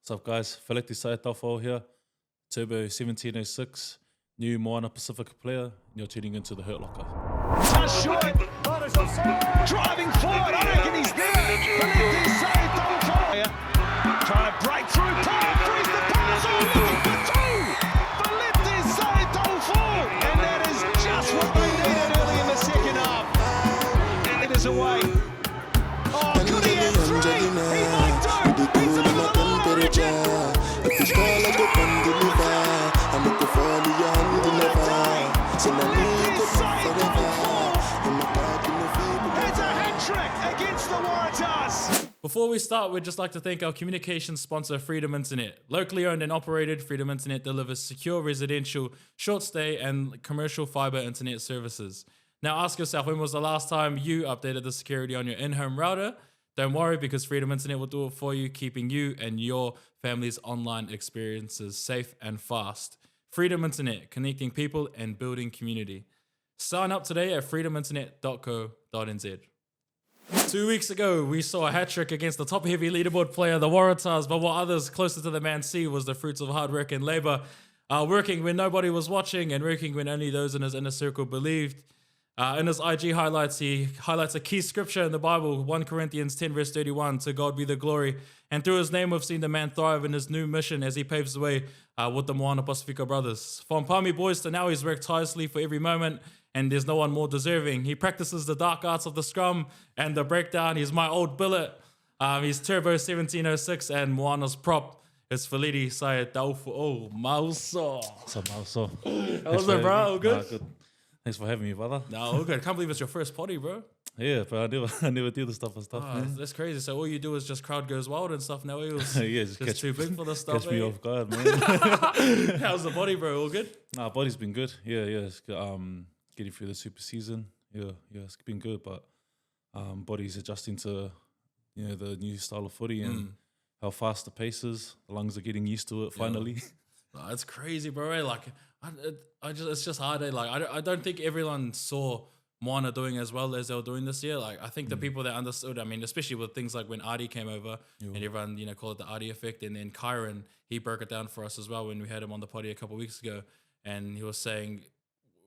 What's up, guys? Feleti Sae-Ta'ufo'ou here. Turbo 1706, new Moana Pasifika player, and you're tuning into the Hurt Locker. Touch short, driving forward, I reckon he's there. Feleti Sae-Ta'ufo'ou trying to break through, Paul frees the pass, looking for two. Feleti Sae-Ta'ufo'ou, and that is just what they needed early in the second half. And it is away. Oh, could he have three? He might do. He's over the line, Origin. Before we start, we'd just like to thank our communications sponsor, Freedom Internet. Locally owned and operated, Freedom Internet delivers secure residential, short stay, and commercial fiber internet services. Now ask yourself, when was the last time you updated the security on your in-home router? Don't worry, because Freedom Internet will do it for you, keeping you and your family's online experiences safe and fast. Freedom Internet, connecting people and building community. Sign up today at freedominternet.co.nz. 2 weeks ago, we saw a hat-trick against the top-heavy leaderboard player, the Waratahs, but what others closer to the man see was the fruits of hard work and labour, working when nobody was watching and working when only those in his inner circle believed. In his IG highlights, he highlights a key scripture in the Bible, 1 Corinthians 10 verse 31, to God be the glory. And through his name, we've seen the man thrive in his new mission as he paves the way with the Moana Pasifika brothers. From Palmy Boys to now, he's worked tirelessly for every moment, and there's no one more deserving. He practices the dark arts of the scrum and the breakdown. He's my old billet. He's Turbo 1706, and Moana's prop is Feleti Sae-Ta'ufo'ou. Mauso. What's up, Mauso? How was it, bro? All good? Good. Thanks for having me, brother. No, all good. I can't believe it's your first potty, bro. Yeah, but I never do this stuff and stuff, man. That's crazy. So all you do is just crowd goes wild and stuff now. It was Yeah, just too big for the stuff. Catch me off guard, man. How's the body, bro? All good? Nah, body's been good. Yeah. It's good. Getting through the super season. Yeah, it's been good, but body's adjusting to the new style of footy and how fast the pace is. The lungs are getting used to it finally. No, it's crazy, bro. Eh? Like, it's just hard. Eh? Like, I don't think everyone saw Moana doing as well as they were doing this year. Like, I think the people that understood, I mean, especially with things like when Adi came over and everyone, called it the Adi effect. And then Kyron, he broke it down for us as well when we had him on the potty a couple of weeks ago. And he was saying,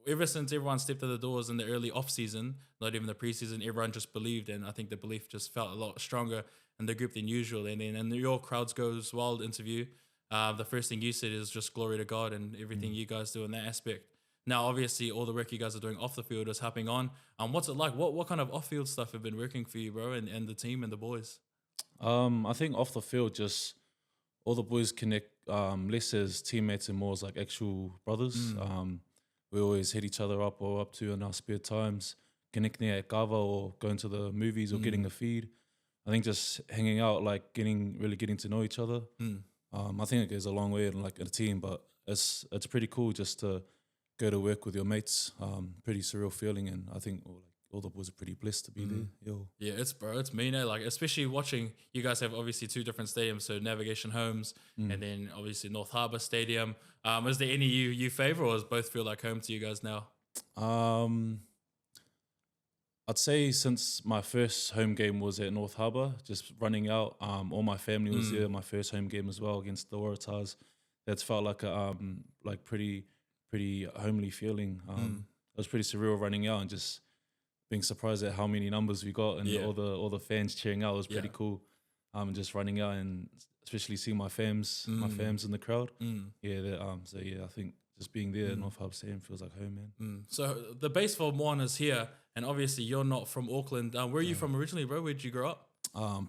ever since everyone stepped in the doors in the early off season, not even the preseason, everyone just believed. And I think the belief just felt a lot stronger in the group than usual. And then in your Crowds Goes Wild interview, the first thing you said is just glory to God and everything you guys do in that aspect. Now, obviously, all the work you guys are doing off the field is happening on. What's it like? What kind of off-field stuff have been working for you, bro, and the team and the boys? I think off the field, just all the boys connect less as teammates and more as like actual brothers. We always hit each other up or up to in our spare times, connecting at kava or going to the movies or getting a feed. I think just hanging out, like really getting to know each other. I think it goes a long way in like a team, but it's pretty cool just to go to work with your mates. Pretty surreal feeling, and I think all the boys are pretty blessed to be there. Yo. Yeah, it's mean, eh? Like, especially watching, you guys have obviously two different stadiums, so Navigation Homes and then obviously North Harbour Stadium. Is there any you favour, or does both feel like home to you guys now? I'd say since my first home game was at North Harbour, just running out, all my family was there. My first home game as well against the Waratahs. That's felt like a pretty homely feeling. It was pretty surreal running out and just being surprised at how many numbers we got and all the fans cheering out was pretty cool. Just running out and especially seeing my fams in the crowd. I think just being there at North Harbour Stadium feels like home, man. So the base for Moana's here, and obviously you're not from Auckland. Where are you from originally, bro? Where did you grow up?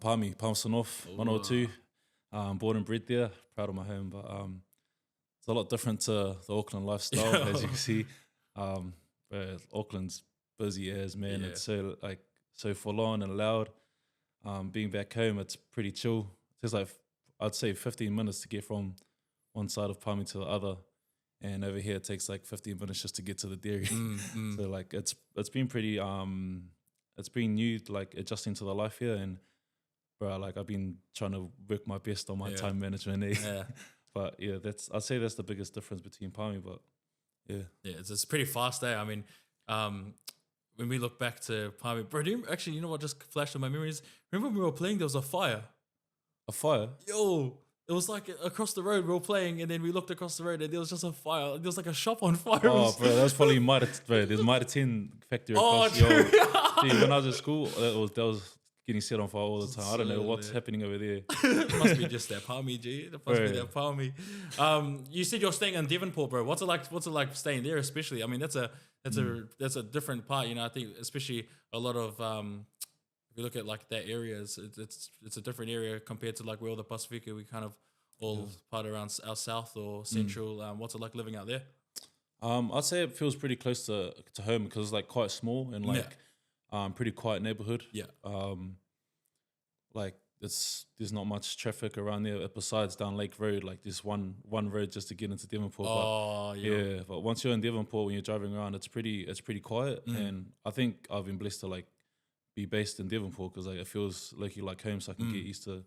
Palmerston North, Manawatū. Born and bred there. Proud of my home, but it's a lot different to the Auckland lifestyle, as you can see. Auckland's busy as, man. It's so full on and loud. Being back home, it's pretty chill. It's like, I'd say 15 minutes to get from one side of Palmy to the other. And over here, it takes like 15 minutes just to get to the dairy. So like, it's been pretty, it's been new, like adjusting to the life here. And bro, like I've been trying to work my best on my time management. But yeah, I'd say that's the biggest difference between Palmy. But yeah, it's pretty fast there. I mean, when we look back to Palmy, bro, you know what just flashed in my memories? Remember when we were playing? There was a fire. A fire? Yo, It was like across the road we were playing, and then we looked across the road, and there was just a fire. There was like a shop on fire. Oh, bro, that was probably Mitre. Bro, there's Mitre 10 factory across. true. Dude, when I was at school, that was getting set on fire all the time. I don't know what's happening over there. It must be just that Palmy, G. It must be that Palmy. You said you're staying in Devonport, bro. What's it like staying there, especially? I mean, that's a different part, you know. I think especially a lot of if you look at like that area, it's a different area compared to like where all the Pasifika we kind of all part around our south or central. What's it like living out there? I'd say it feels pretty close to home because it's like quite small and like pretty quiet neighborhood. Yeah. Like there's not much traffic around there besides down Lake Road. Like this one road just to get into Devonport. But once you're in Devonport, when you're driving around, it's pretty quiet. And I think I've been blessed to like be based in Devonport because like it feels like home, so I can get used to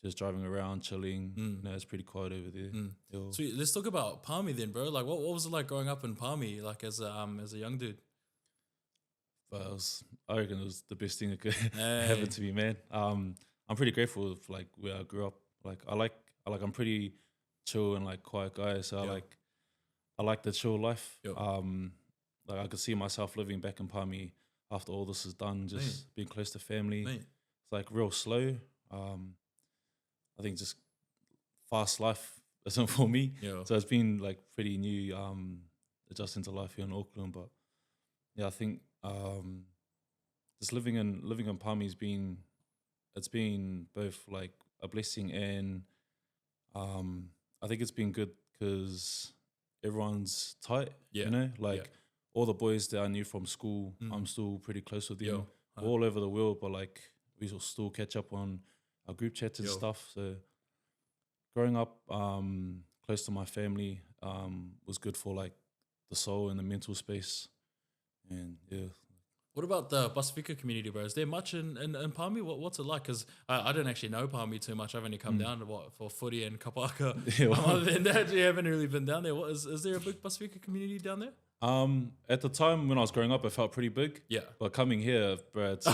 just driving around, chilling. You know, it's pretty quiet over there. Sweet. Let's talk about Palmy then, bro. Like, what was it like growing up in Palmy, like as a young dude? But I reckon it was the best thing that could happen to me, man. I'm pretty grateful for like where I grew up. Like I'm pretty chill and like quiet guy, so I like the chill life. Like I could see myself living back in Palmy after all this is done, just being close to family. It's like real slow. I think just fast life isn't for me. So it's been like pretty new adjusting to life here in Auckland. But yeah, I think just living in Palmy's been both like a blessing and I think it's been good because everyone's tight. You know, like all the boys that I knew from school, I'm still pretty close with them. All over the world, but like we will still catch up on our group chats and stuff. So growing up close to my family was good for like the soul and the mental space. And what about the Pasifika community, bro? Is there much in Palmy? What's it like? Because I don't actually know Palmy too much. I've only come down to for footy and kapaka. Other than that, you haven't really been down there. Is there a big Pasifika community down there? At the time when I was growing up, it felt pretty big. Yeah. But coming here, bro, it's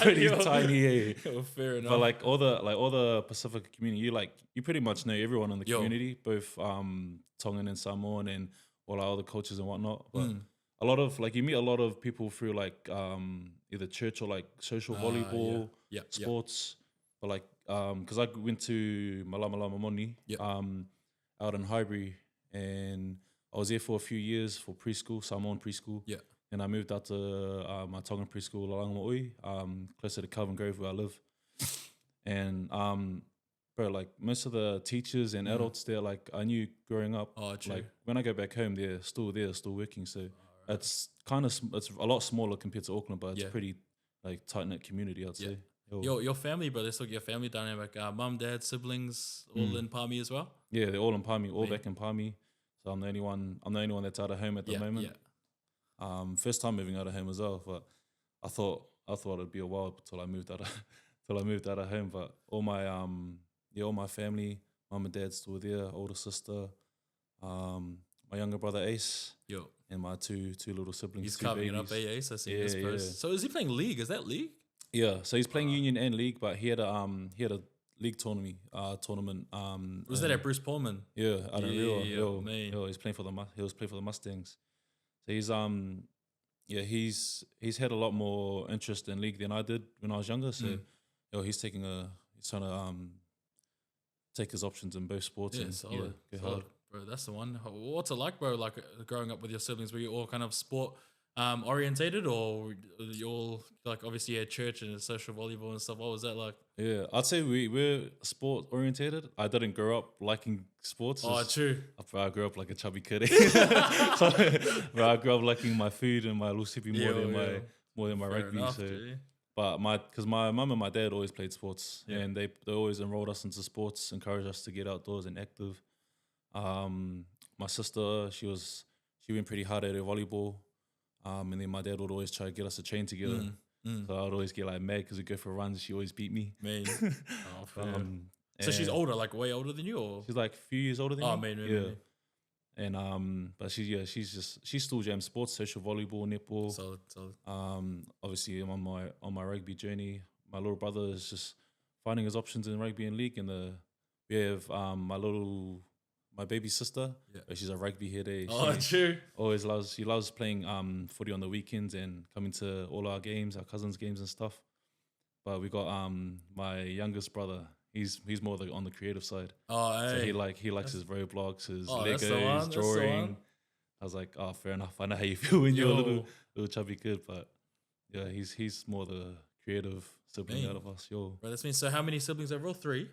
pretty tiny. Fair enough. But like all the Pacific community, you pretty much know everyone in the community, both Tongan and Samoan and all our other cultures and whatnot. But a lot of like you meet a lot of people through like either church or like social volleyball sports. But like because I went to Malama Moni out in Highbury, and I was there for a few years for preschool, Samoan preschool. Yeah. And I moved out to my Tongan preschool, Lalangama'ui, closer to Calvin Grove where I live. And bro, like most of the teachers and adults there, like I knew growing up. Oh, true. Like when I go back home, they're still there, still working. So it's it's a lot smaller compared to Auckland, but it's pretty like tight knit community, I'd say. Your family, bro. Let's look at your family dynamic. Mum, dad, siblings, all in Palmy as well. Yeah, they're all in Palmy, back in Palmy. So I'm the only one that's out of home at the moment. First time moving out of home as well, but I thought it'd be a while till I moved out of home. But all my family, mum and dad still there, older sister, my younger brother Ace, and my two little siblings. He's carving it up, Ace. I see his post. So is he playing league? Is that league? Yeah, so he's playing union and league, but he had a league tournament. Was that at Bruce Pullman? Yeah, I don't know. He's playing for the Mustangs. So he's had a lot more interest in league than I did when I was younger. So he's trying to take his options in both sports. Yeah, solid. Hard. Bro, that's the one. What's it like, bro? Like growing up with your siblings, were you all kind of sport orientated, or you all like obviously you had church and social volleyball and stuff? What was that like? Yeah, I'd say we're sport orientated. I didn't grow up liking sports. Oh, true. I grew up like a chubby kid. I grew up liking my food and my lusipi more than my rugby. Enough, but because my mum and my dad always played sports, and they always enrolled us into sports, encouraged us to get outdoors and active. My sister, she went pretty hard at her volleyball. And then my dad would always try to get us to train together. So I'd always get like mad because we'd go for runs. She always beat me. Man. So she's older, like way older than you, or she's like a few years older than me. Oh man, yeah. And but she still jams sports, social volleyball, netball. Solid. Obviously I'm on my rugby journey. My little brother is just finding his options in rugby and league, and the we have my baby sister. Yeah. She's a rugby head. Oh, true. She loves playing footy on the weekends and coming to all our games, our cousins' games and stuff. But we got my youngest brother. He's more on the creative side. Oh, So hey. he likes his Roblox, his That's the Lego, one, his that's the drawing. one. I was like, oh, fair enough. I know how you feel when you're a Yo. little chubby kid, but yeah, he's more the creative sibling Man. out of us. Yo, Bro, that's mean. So how many siblings overall? 3?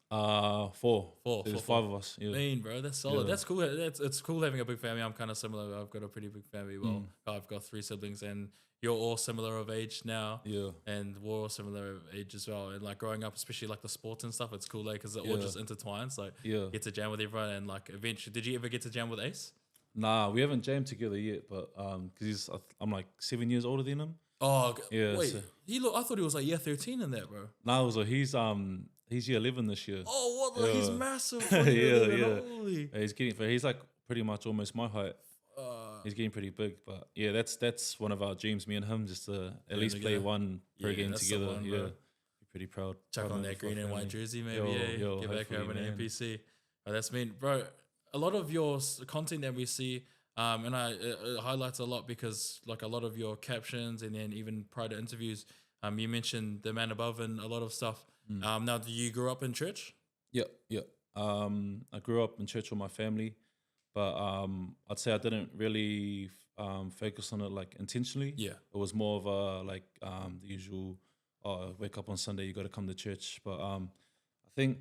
4. Four, There's four. 5 of us. Yeah. Mean, bro, that's solid. Yeah. That's cool. It's cool having a big family. I'm kind of similar. I've got a pretty big family. Well, I've got 3 siblings, and you're all similar of age now. Yeah. And we're all similar of age as well. And like growing up, especially like the sports and stuff, it's cool because it all Yeah. just intertwines. Like Yeah. get to jam with everyone, and like eventually, did you ever get to jam with Ace? Nah, we haven't jammed together yet, but because I'm like 7 years older than him. Oh, Yeah, wait, so- I thought he was like year 13 in that, bro. Nah, so he's year 11 this year. Oh, what? He's Yeah. massive. For Yeah, year 11, yeah. Holy. He's like pretty much almost my height. He's getting pretty big, but yeah, that's one of our dreams, me and him, just to at least play together. one pro Yeah, game that's the together. one, yeah, bro. be pretty proud. Chuck proud on moment that for our green and white family. jersey, maybe. Yo, Yeah, yo, get back hopefully, home in man. NPC. Oh, that's mean, bro. A lot of your content that we see, and it highlights a lot because like a lot of your captions and then even prior to interviews, you mentioned the man above and a lot of stuff. Now, do you grow up in church? Yeah, yeah. I grew up in church with my family, but I'd say I didn't really focus on it like intentionally. Yeah. It was more of a like the usual. Oh, wake up on Sunday, you got to come to church. But I think,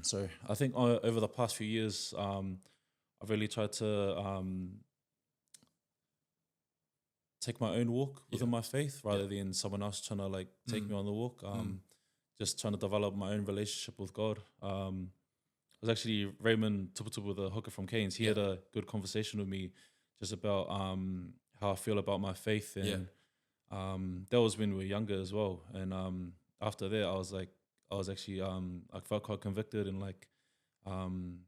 sorry, I think over the past few years, I've really tried to take my own walk within my faith rather than someone else trying to like take me on the walk. Just trying to develop my own relationship with God. It was actually Raymond Tuputupu, the hooker from Cairns. He had a good conversation with me just about how I feel about my faith, and that was when we were younger as well. And after that, I was actually I felt quite convicted and like, am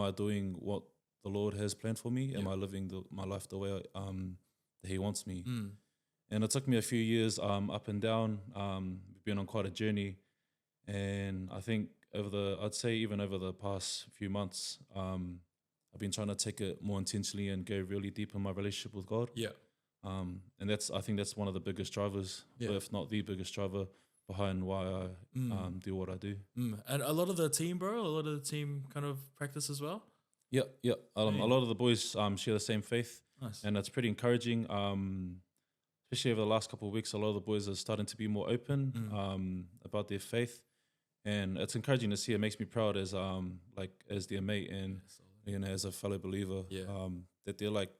I doing what the Lord has planned for me? Am I living my life the way that He wants me? And it took me a few years up and down. We've been on quite a journey, and I think I'd say even over the past few months, I've been trying to take it more intentionally and go really deep in my relationship with God. Yeah. And I think that's one of the biggest drivers, if not the biggest driver behind why I do what I do. And a lot of the team, bro, a lot of the team kind of practice as well. Yeah, yeah. A lot of the boys share the same faith, Nice. and that's pretty encouraging. Especially over the last couple of weeks, a lot of the boys are starting to be more open about their faith, and it's encouraging to see. It makes me proud as their mate and as a fellow believer. That they're like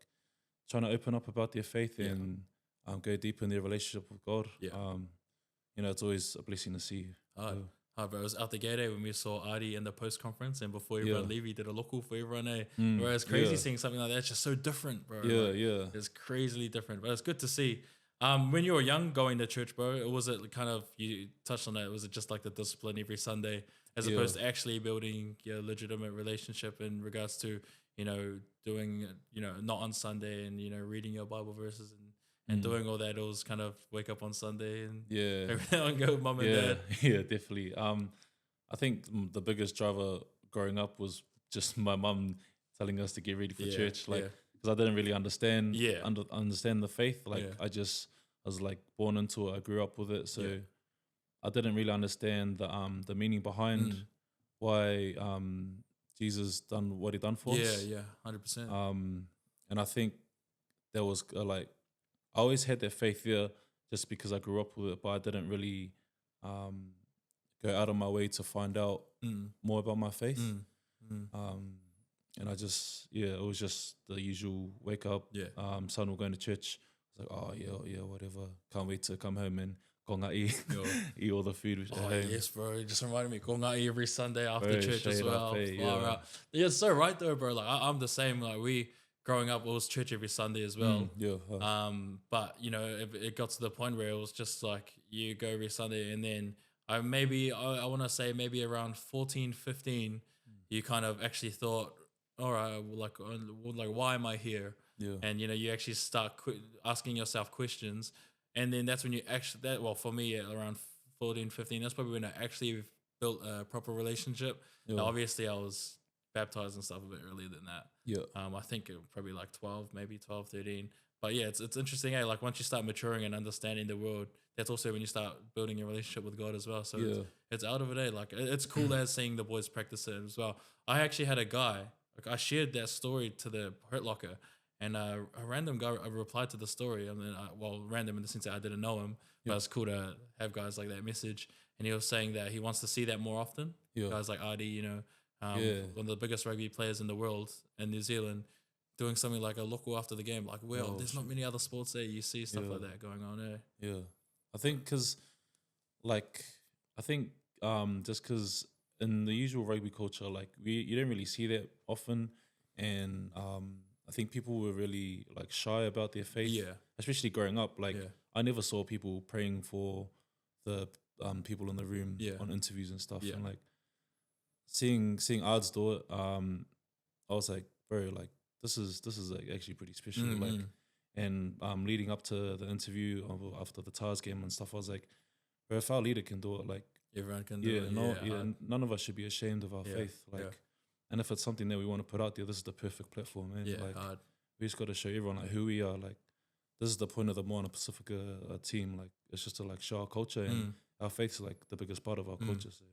trying to open up about their faith and go deep in their relationship with God. It's always a blessing to see. Bro, it was out the gate when we saw Adi in the post conference, and before everyone leave, he did a local for everyone. Bro, it's crazy seeing something like that. It's just so different, bro. It's crazily different, but it's good to see. When you were young, going to church, bro, was it kind of, you touched on that, was it just like the discipline every Sunday, as opposed to actually building your legitimate relationship in regards to, doing, not on Sunday and, reading your Bible verses and doing all that? It was kind of wake up on Sunday and everything and go with mum and dad. Yeah, definitely. I think the biggest driver growing up was just my mum telling us to get ready for church, because I didn't really understand understand the faith. I was like born into it. I grew up with it, so I didn't really understand the meaning behind why Jesus done what He done for us. 100%. And I think there was I always had that faith there just because I grew up with it, but I didn't really go out of my way to find out more about my faith. And I just, it was just the usual wake up, son, we're going to church. I was like, oh, yeah, whatever. Can't wait to come home and ko ngāi, eat all the food at home. Yes, bro. It just reminded me, ko ngāi every Sunday after Bro, church as straight well. up, eh, Far out. Yeah, it's so right though, bro. Like I'm the same. Like growing up, it was church every Sunday as well. But it got to the point where it was just like you go every Sunday, and then I want to say maybe around 14, 15, you kind of actually thought, all right, like why am I here? And you actually start asking yourself questions, and then that's when you actually for me around 14, 15, that's probably when I actually built a proper relationship. Yeah. Now, obviously, I was baptized and stuff a bit earlier than that. Yeah. I think it was probably like 12, maybe 12, 13. But yeah, it's interesting. Like once you start maturing and understanding the world, that's also when you start building your relationship with God as well. So it's out of it. Like it's cool as seeing the boys practice it as well. I actually had a guy, like I shared that story to the Hurt Locker, and a random guy replied to the story. I mean, random in the sense that I didn't know him, but it's cool to have guys like that message. And he was saying that he wants to see that more often. Guys like RD, one of the biggest rugby players in the world in New Zealand, doing something like a local after the game. Like, there's not many other sports there. You see stuff like that going on. Yeah. I think because, just because in the usual rugby culture, like you don't really see that often, and I think people were really like shy about their faith, especially growing up. Like I never saw people praying for the people in the room on interviews and stuff, and like seeing odds do it, I was like, bro, like this is like actually pretty special, like. And leading up to the interview after the TARS game and stuff, I was like, bro, if our leader can do it, like everyone can do it. None of us should be ashamed of our faith. Like, and if it's something that we want to put out there, this is the perfect platform, man. Like, we just got to show everyone like who we are. Like, this is the point of the Moana Pasifika team. Like, it's just to like show our culture, and our faith is like the biggest part of our culture. So,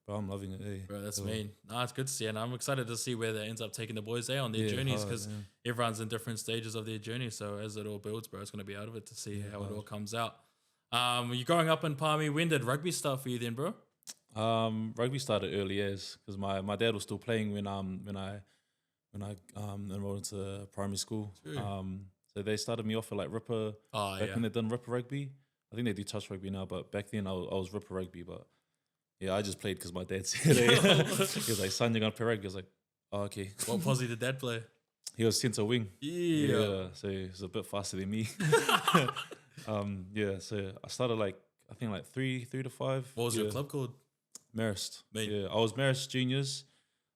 bro, I'm loving it. Hey, bro, that's mean. It's good to see, and I'm excited to see where that ends up taking the boys there on their journeys, because everyone's in different stages of their journey. So as it all builds, bro, it's going to be out of it to see how it all comes out. You're growing up in Palmy. When did rugby start for you then, bro? Rugby started early years because my dad was still playing when I enrolled into primary school. So they started me off at like Ripper back when they done Ripper Rugby. I think they do touch rugby now, but back then I was Ripper Rugby. But yeah, I just played because my dad said it. He was like, son, you're going to play rugby. I was like, oh, okay. What posse did dad play? He was centre wing. Yeah. So he was a bit faster than me. So I started like, I think like 3 to 5. What was your club called? Marist. Yeah, I was Marist juniors.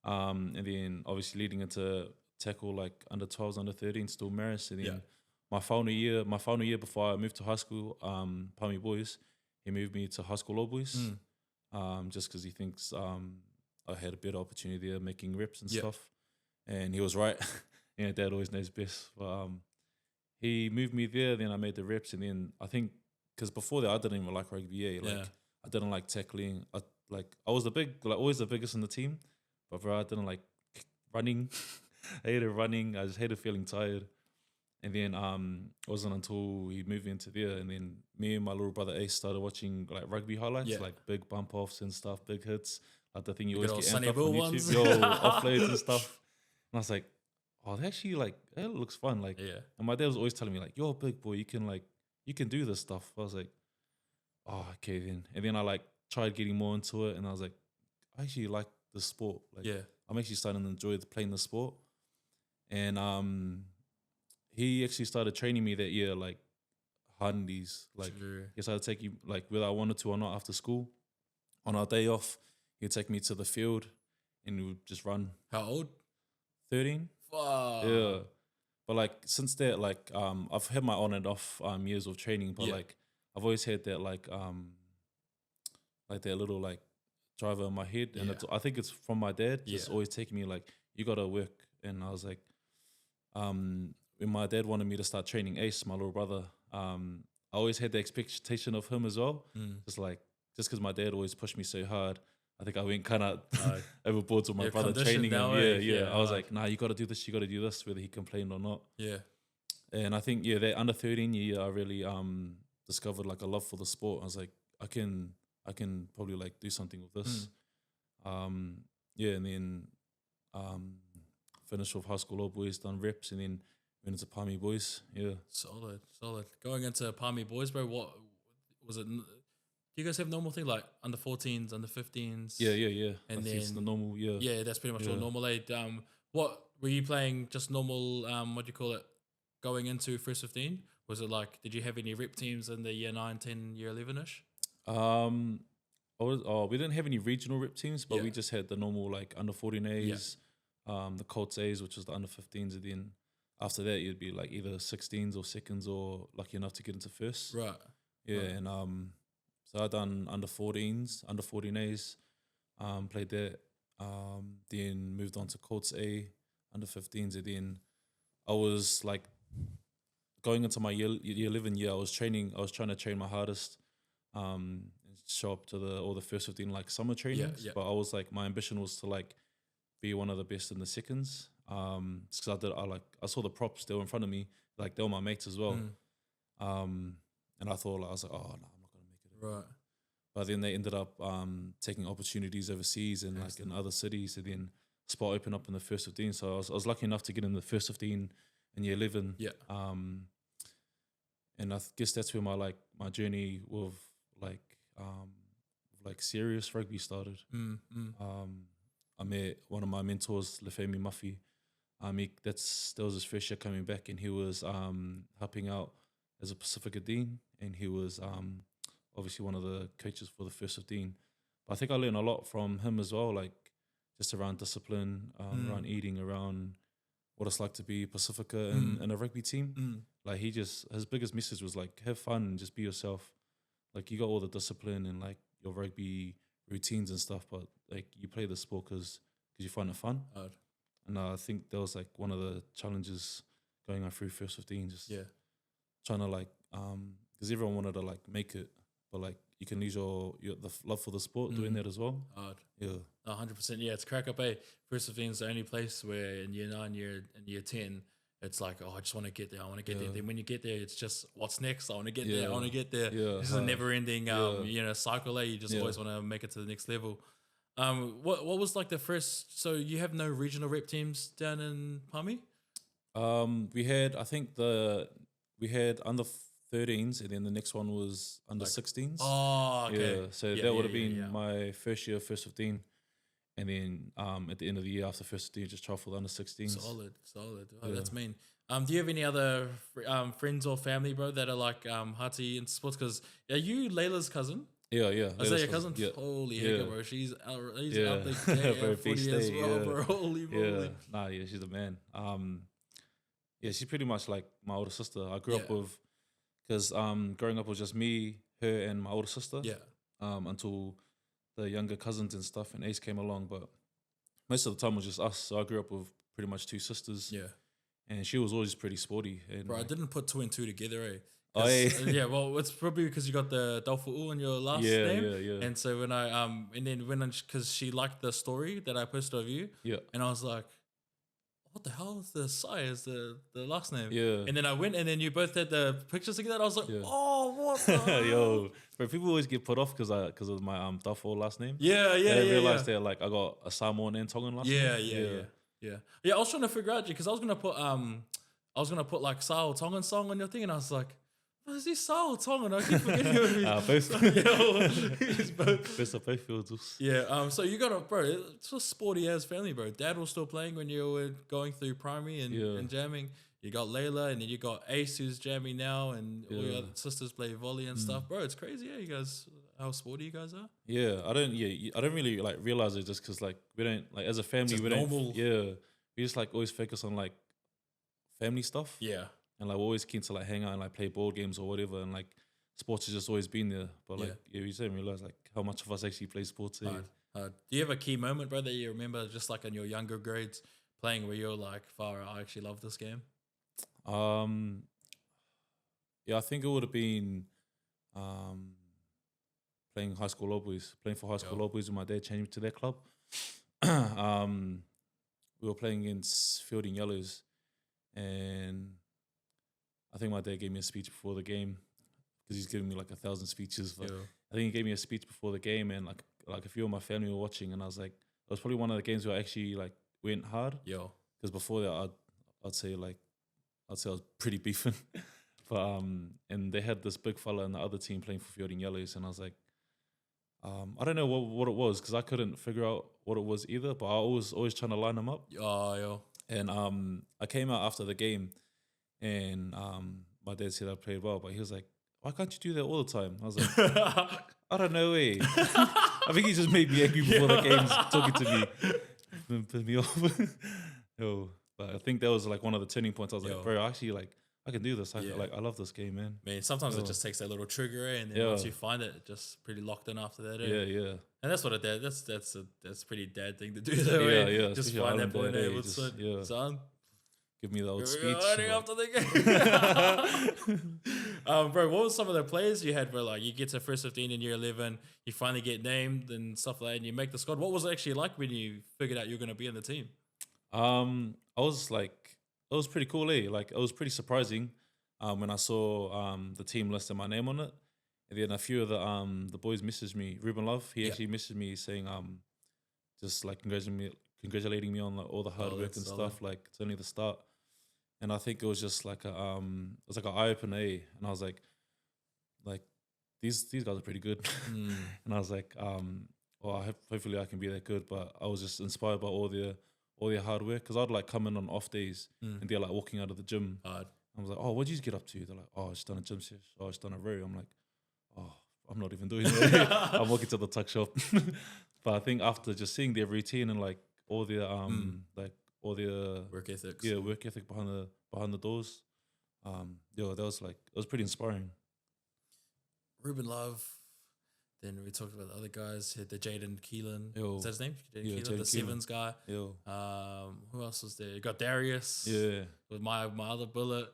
And then obviously leading into tackle like under 12s, under 13s, still Marist. And then my final year before I moved to high school, Palmy Boys, he moved me to high school All Boys, just because he thinks I had a better opportunity there making reps and stuff. And he was right. Dad always knows best. But he moved me there, then I made the reps, and then I think, because before that I didn't even like rugby. I didn't like tackling. I was always the biggest in the team, but bro, I didn't like running. I hated running. I just hated feeling tired. And then it wasn't until he moved into there, and then me and my little brother Ace started watching like rugby highlights, like big bump offs and stuff, big hits, like the thing you always get amped up on YouTube, offloads and stuff. And I was like, oh, they actually like, it looks fun. Like, and my dad was always telling me like, you're a big boy, you can do this stuff. I was like, oh, okay then. And then I like tried getting more into it, and I was like, I actually like the sport. Like, I'm actually starting to enjoy playing the sport. And he actually started training me that year, like handies. Like he started taking, like whether I wanted to or not, after school. On our day off, he'd take me to the field, and we would just run. How old? 13. Wow. Yeah. But like since that, like I've had my on and off years of training, but like I've always had that like that little like driver in my head, and I think it's from my dad, just always taking me like, you gotta work. And I was like, when my dad wanted me to start training Ace, my little brother, I always had the expectation of him as well. Just because my dad always pushed me so hard, I think I went kind of overboard with my brother training him. I was like, nah, you got to do this, whether he complained or not. Yeah. And I think, that under 13 year, I really discovered like a love for the sport. I was like, I can probably like do something with this. And then finished with high school All Boys, done reps, and then went into Palmy Boys. Yeah. Solid. Going into Palmy Boys, bro, what was it? Do you guys have normal thing like under 14s, under 15s? Yeah. And then it's the normal, Yeah, that's pretty much all normal age. What were you playing? Just normal, what do you call it? Going into first 15? Was it like, did you have any rep teams in the year 9, 10, year 11-ish? We didn't have any regional rep teams, but we just had the normal like under 14As, the Colts A's, which was the under 15s, and then after that you'd be like either 16s or seconds, or lucky enough to get into first. Right. Yeah, and so I done under 14s, under 14As, Played there. Then moved on to Colts A, under 15s. And then I was like going into my year 11 year. I was trying to train my hardest. Show up to all the first 15 like summer trainings. Yeah. But I was like, my ambition was to like be one of the best in the seconds. Because I saw the props, they were in front of me, like they were my mates as well. And I thought, like, I was like, oh no, I'm not gonna make it. Right. But then they ended up taking opportunities overseas and like in other cities, and then spot opened up in the first 15. So I was lucky enough to get in the first 15 in year 11. Yeah. And I guess that's where my journey with serious rugby started. I met one of my mentors, Lefemi Muffy. That was his first year coming back, and he was helping out as a Pasifika Dean, and he was obviously one of the coaches for the first 15. But I think I learned a lot from him as well, like just around discipline, around eating, around what it's like to be Pasifika in a rugby team. Like his biggest message was like, have fun and just be yourself. Like you got all the discipline and like your rugby routines and stuff, but like you play the sport because you find it fun. Hard. And I think that was like one of the challenges going on through first 15, just trying to like, because everyone wanted to like make it, but like you can lose the love for the sport doing that as well. Hard. Yeah. 100%. Yeah, it's crack up. First 15 is the only place where in year 9, year 10, it's like, oh, I just want to get there. I want to get there. Then when you get there, it's just, what's next? I want to get there. I want to get there. Yeah, this is a never-ending, cycle. You just always want to make it to the next level. What was like the first? So you have no regional rep teams down in Palmy? We had under 13s, and then the next one was under 16s. Oh, okay. Yeah, so that would have been my first year, first 15. And then at the end of the year after first 15, just try for the under 16s. Solid. Oh, that's mean. Do you have any other friends or family, bro, that are like hearty in sports? Because are you Layla's cousin? Yeah. Is that your cousin? Yeah. Holy heck, bro. She's out there footy as well, bro. Holy moly. Yeah, she's a man. She's pretty much like my older sister. I grew up with, because growing up was just me, her, and my older sister. Yeah. Until the younger cousins and stuff and Ace came along, but most of the time it was just us. So I grew up with pretty much two sisters. Yeah. And she was always pretty sporty. And bro, I didn't put 2 and 2 together, eh? Oh, yeah, well, it's probably because you got the Ta'ufo'ou in your last name. Yeah. And so when because she liked the story that I posted of you. Yeah. And I was like, what the hell is the Sae is the last name? Yeah. And then I went, and then you both had the pictures together. I was like, oh, what the Yo, but people always get put off because of my Ta'ufo'ou last name. Yeah. I didn't realize that like I got a Samoan and Tongan last name. Yeah. I was trying to figure out because I was gonna put like Sao Tongan song on your thing, and I was like, what is this Sao Tongan? I keep forgetting both fields. Yeah. So you got it's a sporty ass family, bro. Dad was still playing when you were going through primary and jamming. You got Layla, and then you got Ace who's jamming now, and all your other sisters play volley and stuff, bro. It's crazy, you guys. How sporty you guys are? Yeah, I don't really like realize it just because like we don't like as a family just we normal. don't. Yeah, we just like always focus on like family stuff. Yeah, and like we're always keen to like hang out and like play board games or whatever, and like sports has just always been there. But like we just don't realize like how much of us actually play sports. Hard. Do you have a key moment, bro, that you remember just like in your younger grades playing where you're like, far, I actually love this game? Yeah, I think it would have been playing for high school All Boys with my dad changed me to their club. We were playing against Fielding Yellows, and I think my dad gave me a speech before the game because he's giving me like 1,000 speeches. But I think he gave me a speech before the game, and like a few of my family were watching, and I was like, it was probably one of the games where I actually like went hard. Because before that, I'd say I was pretty beefing. But and they had this big fella in the other team playing for Fielding Yellows, and I was like, I don't know what it was because I couldn't figure out what it was either. But I was always trying to line them up. And I came out after the game, and my dad said I played well, but he was like, "Why can't you do that all the time?" I was like, "I don't know, eh." I think he just made me angry before the game's talking to me, pissed me off. But I think that was like one of the turning points. I was like, bro, actually like I can do this. I love this game, man. Sometimes it just takes that little trigger, and then once you find it, just pretty locked in after that. Yeah. And that's what a dad. That's pretty dad thing to do. Though, Yeah. Just especially find that Island boy dad, there eh, with just, son. give me the old We're speech. running like, after the game. Bro, what were some of the players you had where like you get to first 15 in year 11, you finally get named and stuff like that, and you make the squad? What was it actually like when you figured out you were going to be in the team? I was like, it was pretty cool, eh? Like, it was pretty surprising when I saw the team listed my name on it. And then a few of the boys messaged me. Ruben Love, he actually messaged me saying, just like congratulating me on like all the hard work and stuff. Like, it's only the start. And I think it was just like it was like an eye opener, eh? And I was like these guys are pretty good. And I was like, well, hopefully I can be that good. But I was just inspired by all their hard work, because I'd like come in on off days and they're like walking out of the gym. Hard. I was like, oh, what'd you get up to? They're like, oh, I just done a gym session. Oh, I just done a row. I'm like, oh, I'm not even doing that. I'm walking to the tuck shop. But I think after just seeing their routine and like all their like all their Work ethics. yeah, work ethic behind the doors, that was like, it was pretty inspiring. Ruben Love. Then we talked about the other guys. Had the Jaden Keelan. Yo. Is that his name? Jaden Yeah, Keelan, Jaden the Keelan. Sevens guy. Yo, Who else was there? You got Darius. yeah, With my other bullet.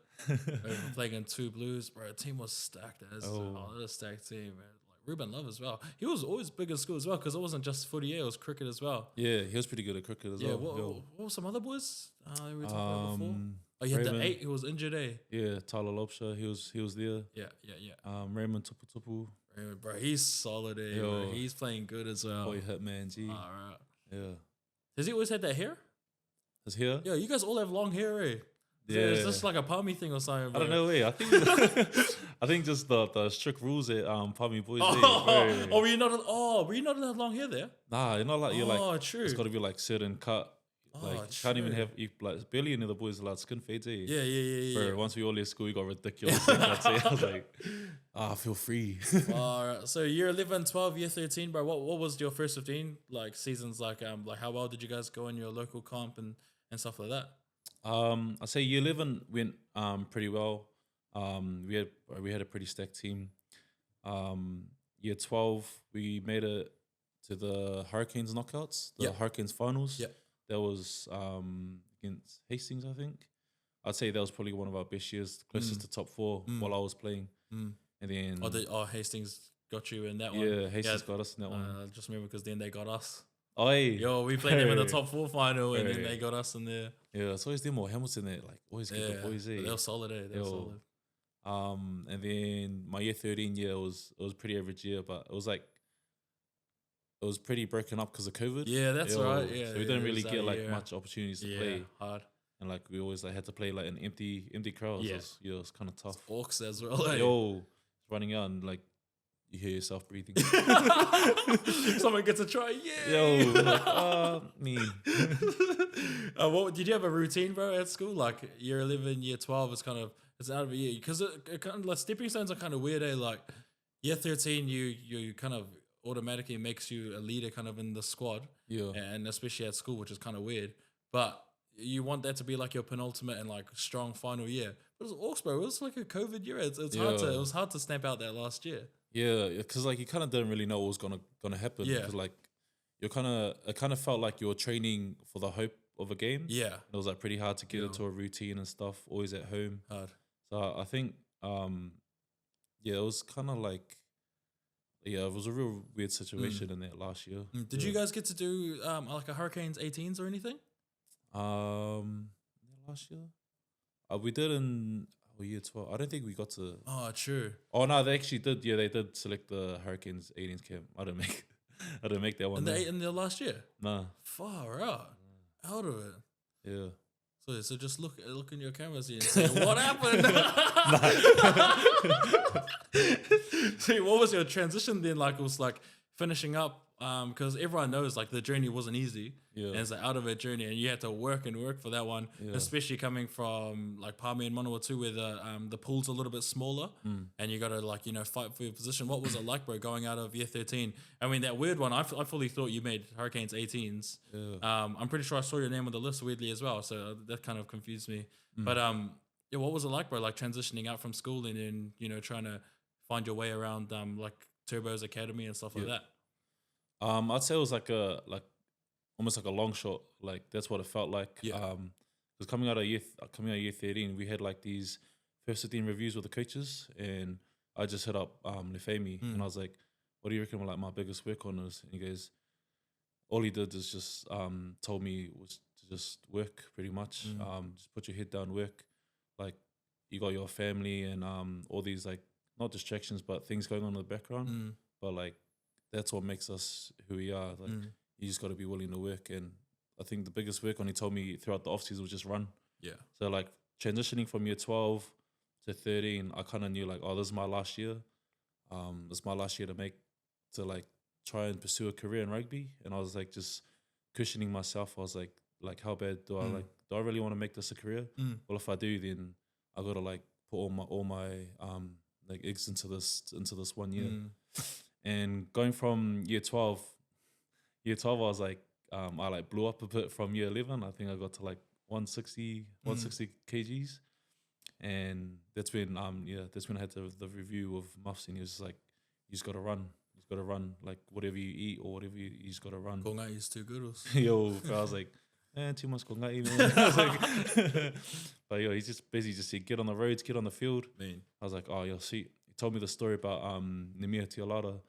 Playing in 2 Blues. Bro, the team was stacked as a stacked team, man. Like Ruben Love as well. He was always big in school as well, because it wasn't just footy, it was cricket as well. yeah, he was pretty good at cricket as Yeah, well. what were some other boys we were talking about before? Oh, you had Raymond. the 8 who was injured, eh? Yeah, Tyler Lobsher, he was there. Yeah. Raymond Tupu, Raymond, bro, he's solid, eh? Yo. Bro. He's playing good as well. boy Hitman G. All right. Yeah, Has he always had that hair? is here. Yeah, you guys all have long hair, eh? Yeah. Is this like a Palmy thing or something, bro? I don't know, I think just the strict rules at Palmy Boys. Were you not allowed long hair there? Nah, you're not like you're like. True. It's got to be like certain cut. Like you can't even have like barely any of the boys allowed skin fades. Eh? Yeah. Bro, once we all left school, we got ridiculous. I was like, I feel free. All right. So year 11, 12, year 13, bro. What was your first 15 like seasons like? Like how well did you guys go in your local comp and stuff like that? I say year 11 went pretty well. We had a pretty stacked team. Year 12 we made it to the Hurricanes knockouts, the Hurricanes finals. Yeah. That was against Hastings, I think. I'd say that was probably one of our best years, closest to top 4 while I was playing. And then Hastings got you in that one. yeah, Hastings got us in that one. I just remember because then they got us. Oh, hey. Yo, we played them in the top 4 final, and then they got us in there. Yeah, it's always them or Hamilton there, like always get the boys there. They were solid, eh? They were solid. And then my year 13 year was pretty average year, but it was like it was pretty broken up because of COVID. Yeah, that's right. Yeah, so we didn't really get like year. much opportunities to play. Hard. And like we always like had to play like an empty crowd. Yeah. So it was kind of tough. Orcs as well. Eh? Yo, running out and like you hear yourself breathing. Someone gets a try. Yeah. Yo, like, me. What did you have a routine, bro, at school? Like year 11, year 12 is kind of it's out of a year because it kind of like stepping stones are kind of weird. Eh? Like year 13, you kind of automatically makes you a leader kind of in the squad. Yeah. And especially at school, which is kind of weird. But you want that to be like your penultimate and like strong final year. But it was Orcs, bro. It was like a COVID year. It was hard to stamp out that last year. Yeah, because like you kind of didn't really know what was gonna happen. Yeah. Because like it kind of felt like you were training for the hope of a game. Yeah. It was like pretty hard to get into a routine and stuff. Always at home. Hard. So I think it was kind of like it was a real weird situation in that last year. Did you guys get to do like a Hurricanes 18s or anything? Last year, we did in year 12. I don't think we got to. Oh, true. Oh no, they actually did. Yeah, they did select the Hurricanes 18s camp. I didn't make that one. In the last year? Nah. Far out. Out of it. Yeah. So just look in your cameras and say, what happened? See, what was your transition then? Like, it was like finishing up, because everyone knows like the journey wasn't easy. Yeah. And it's like out of a journey, and you had to work for that one, especially coming from like Palmy and Manawatū, where the pool's a little bit smaller, and you got to like fight for your position. What was it like, bro, going out of year 13? I mean, that weird one. I fully thought you made Hurricanes 18s. Yeah. I'm pretty sure I saw your name on the list weirdly as well, so that kind of confused me. But what was it like, bro? Like transitioning out from school and then trying to find your way around like Turbos Academy and stuff like that. I'd say it was like almost like a long shot. Like that's what it felt like. Yeah. Because coming out of year 13, we had like these first 15 reviews with the coaches, and I just hit up Lefemi, and I was like, "What do you reckon? Like my biggest work on is?" And he goes, "All he did is just told me was to just work, pretty much. Just put your head down, work. Like you got your family and all these like not distractions, but things going on in the background. But like that's what makes us who we are. Like you just got to be willing to work. And I think the biggest work on he told me throughout the off season was just run. Yeah. So like transitioning from year 12 to 13, I kind of knew like, oh, this is my last year. This is my last year to like try and pursue a career in rugby. And I was like just cushioning myself. I was like how bad do I really want to make this a career? Well, if I do, then I got to like put all my like eggs into this 1 year. And going from year 12, I was like, I like blew up a bit from year 11. I think I got to like 160 kgs. And that's when I had the review of Muffs, and he was just like, you just got to run. You just got to run, like whatever you eat or whatever you just got to run. Ko ngai is too good. Yo, bro, I was like, too much ko ngai, man. I was like, but yo, he's just busy. Just said, get on the roads, get on the field. Man. I was like, oh, yo, see. He told me the story about Nemia Tiolata,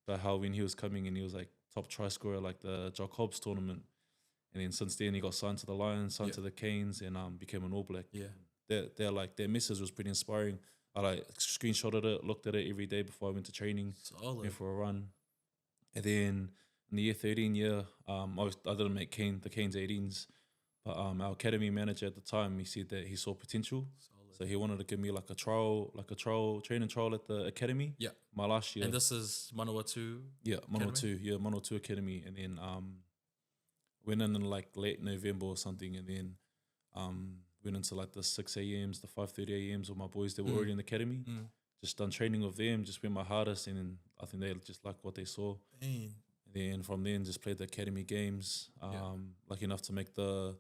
about how when he was coming and he was like top try scorer like the Jock Hobbs tournament, and then since then he got signed to the Lions, signed to the Canes, and became an All Black. Yeah. Their message was pretty inspiring. I like screenshotted it, looked at it every day before I went to training, went for a run. And then in the year 13 year, I didn't make the Canes 18s, but our academy manager at the time, he said that he saw potential. So he wanted to give me like a training trial at the academy. Yeah. My last year. And this is Manawatū? Yeah, Manawatū Academy. And then went in like late November or something, and then went into like the 6 a.m s, the 5:30 a.m s with my boys that were already in the academy. Just done training with them, just went my hardest, and then I think they just liked what they saw. And then from then just played the academy games. Lucky enough to make the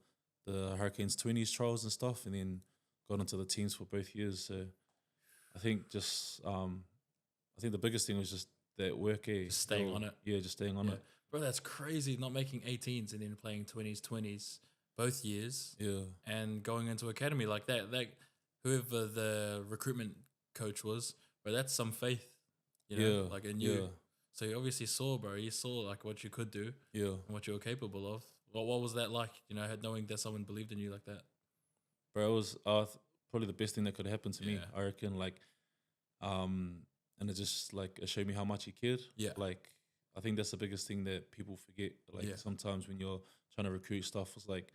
Hurricanes U20s trials and stuff, and then got into the teams for both years. So I think just I think the biggest thing was just that work. Just staying on it. Yeah, just staying on it. Bro, that's crazy, not making 18s and then playing 20s both years. Yeah. And going into academy like that, whoever the recruitment coach was, bro, that's some faith, you know, like in you. Yeah. So you obviously saw, bro, you saw like what you could do, and what you were capable of. What was that like, you know, knowing that someone believed in you like that? Bro, it was probably the best thing that could happen to me, I reckon. Like, and it just like it showed me how much he cared. Yeah. Like, I think that's the biggest thing that people forget. Like sometimes when you're trying to recruit stuff, it's like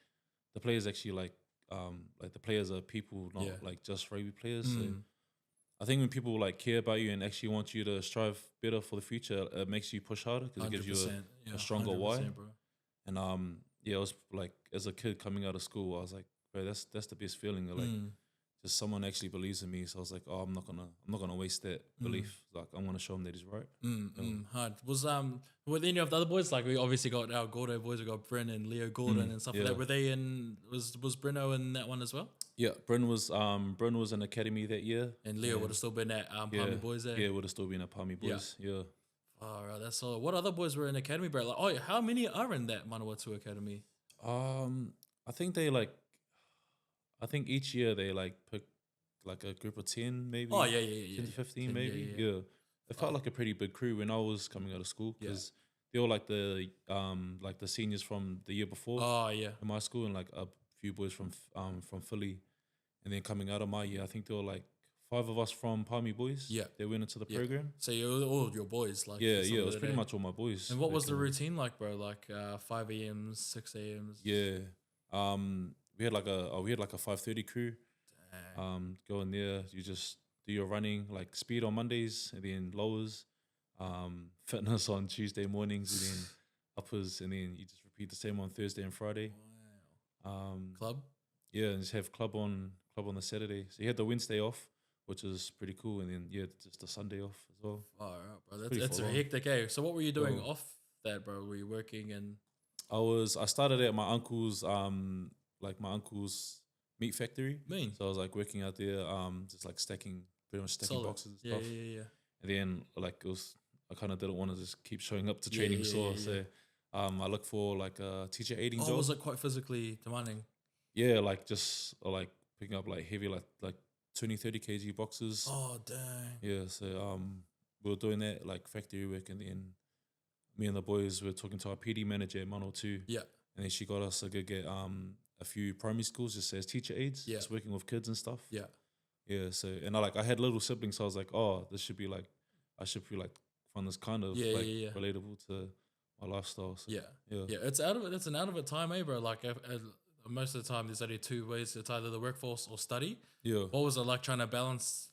the players actually like the players are people, not like just rugby players. So I think when people like care about you and actually want you to strive better for the future, it makes you push harder because it gives you a stronger why. Bro. And it was like as a kid coming out of school, I was like, bro, that's the best feeling. Like just someone actually believes in me. So I was like, oh, I'm not gonna waste that belief. Like I'm gonna show him that he's right. Hard. Was were any of the other boys, like we obviously got our Gordo boys, we got Bryn and Leo Gordon and stuff like that. Were they in was Brino in that one as well? Yeah, Bryn was in academy that year. And Leo would have still been at Palmy Boys there? Yeah, would have still been at Palmy Boys. Yeah. Oh, right, that's solid. What other boys were in academy, bro? Like, how many are in that Manawatū Academy? I think each year they like pick like a group of 10 maybe. Oh, yeah. 10 to 15 maybe. Yeah. It felt like a pretty big crew when I was coming out of school because they were like the seniors from the year before. Oh, yeah. In my school, and like a few boys from Philly. And then coming out of my year, I think there were like 5 of us from Palmy Boys. Yeah. They went into the program. So you're all your boys, like it was pretty much all my boys. And what was the routine like, bro? Like 5 a.m s, 6 a.m s? Yeah. We had like a 5:30 crew. Dang. Go in there, you just do your running, like speed on Mondays, and then lowers, fitness on Tuesday mornings, and then uppers, and then you just repeat the same on Thursday and Friday. Wow. Club? Yeah, and just have club on the Saturday. So you had the Wednesday off, which is pretty cool, and then just the Sunday off as well. All right, bro. That's a hectic day. So what were you doing off that, bro? Were you working and? I started at my uncle's meat factory. So I was like working out there, just like pretty much stacking boxes and stuff. Yeah. And then like I kind of didn't want to just keep showing up to training sore. So I look for like a teacher aiding job. Was it quite physically demanding? Yeah, like just like picking up like heavy like 20, 30 kg boxes. Oh dang. Yeah, so we were doing that like factory work, and then me and the boys were talking to our PD manager at Manawatū. Yeah. And then she got us a gig at a few primary schools just as teacher aides, just working with kids and stuff. Yeah. Yeah, so and I had little siblings, so I was like, oh, this should be like, I should be like find this kind of relatable to my lifestyle. So, it's an out of it time, eh, bro? Like most of the time, there's only two ways: it's either the workforce or study. Yeah. What was it like trying to balance,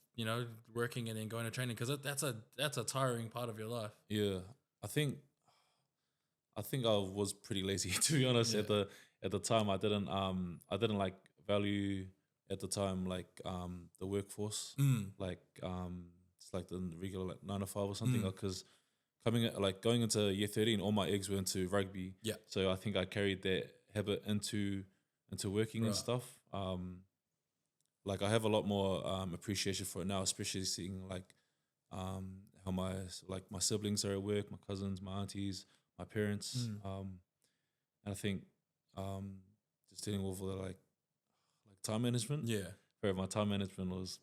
working and then going to training? Because that's a tiring part of your life. Yeah, I think I was pretty lazy, to be honest. At the time, I didn't like value at the time like the workforce, like it's like the regular like 9 to 5 or something, because going into year 13, all my eggs were into rugby. Yeah. So I think I carried that habit into working and stuff. Like I have a lot more appreciation for it now, especially seeing like how my siblings are at work, my cousins, my aunties, my parents. And I think just dealing with like time management. Yeah. Bro, my time management was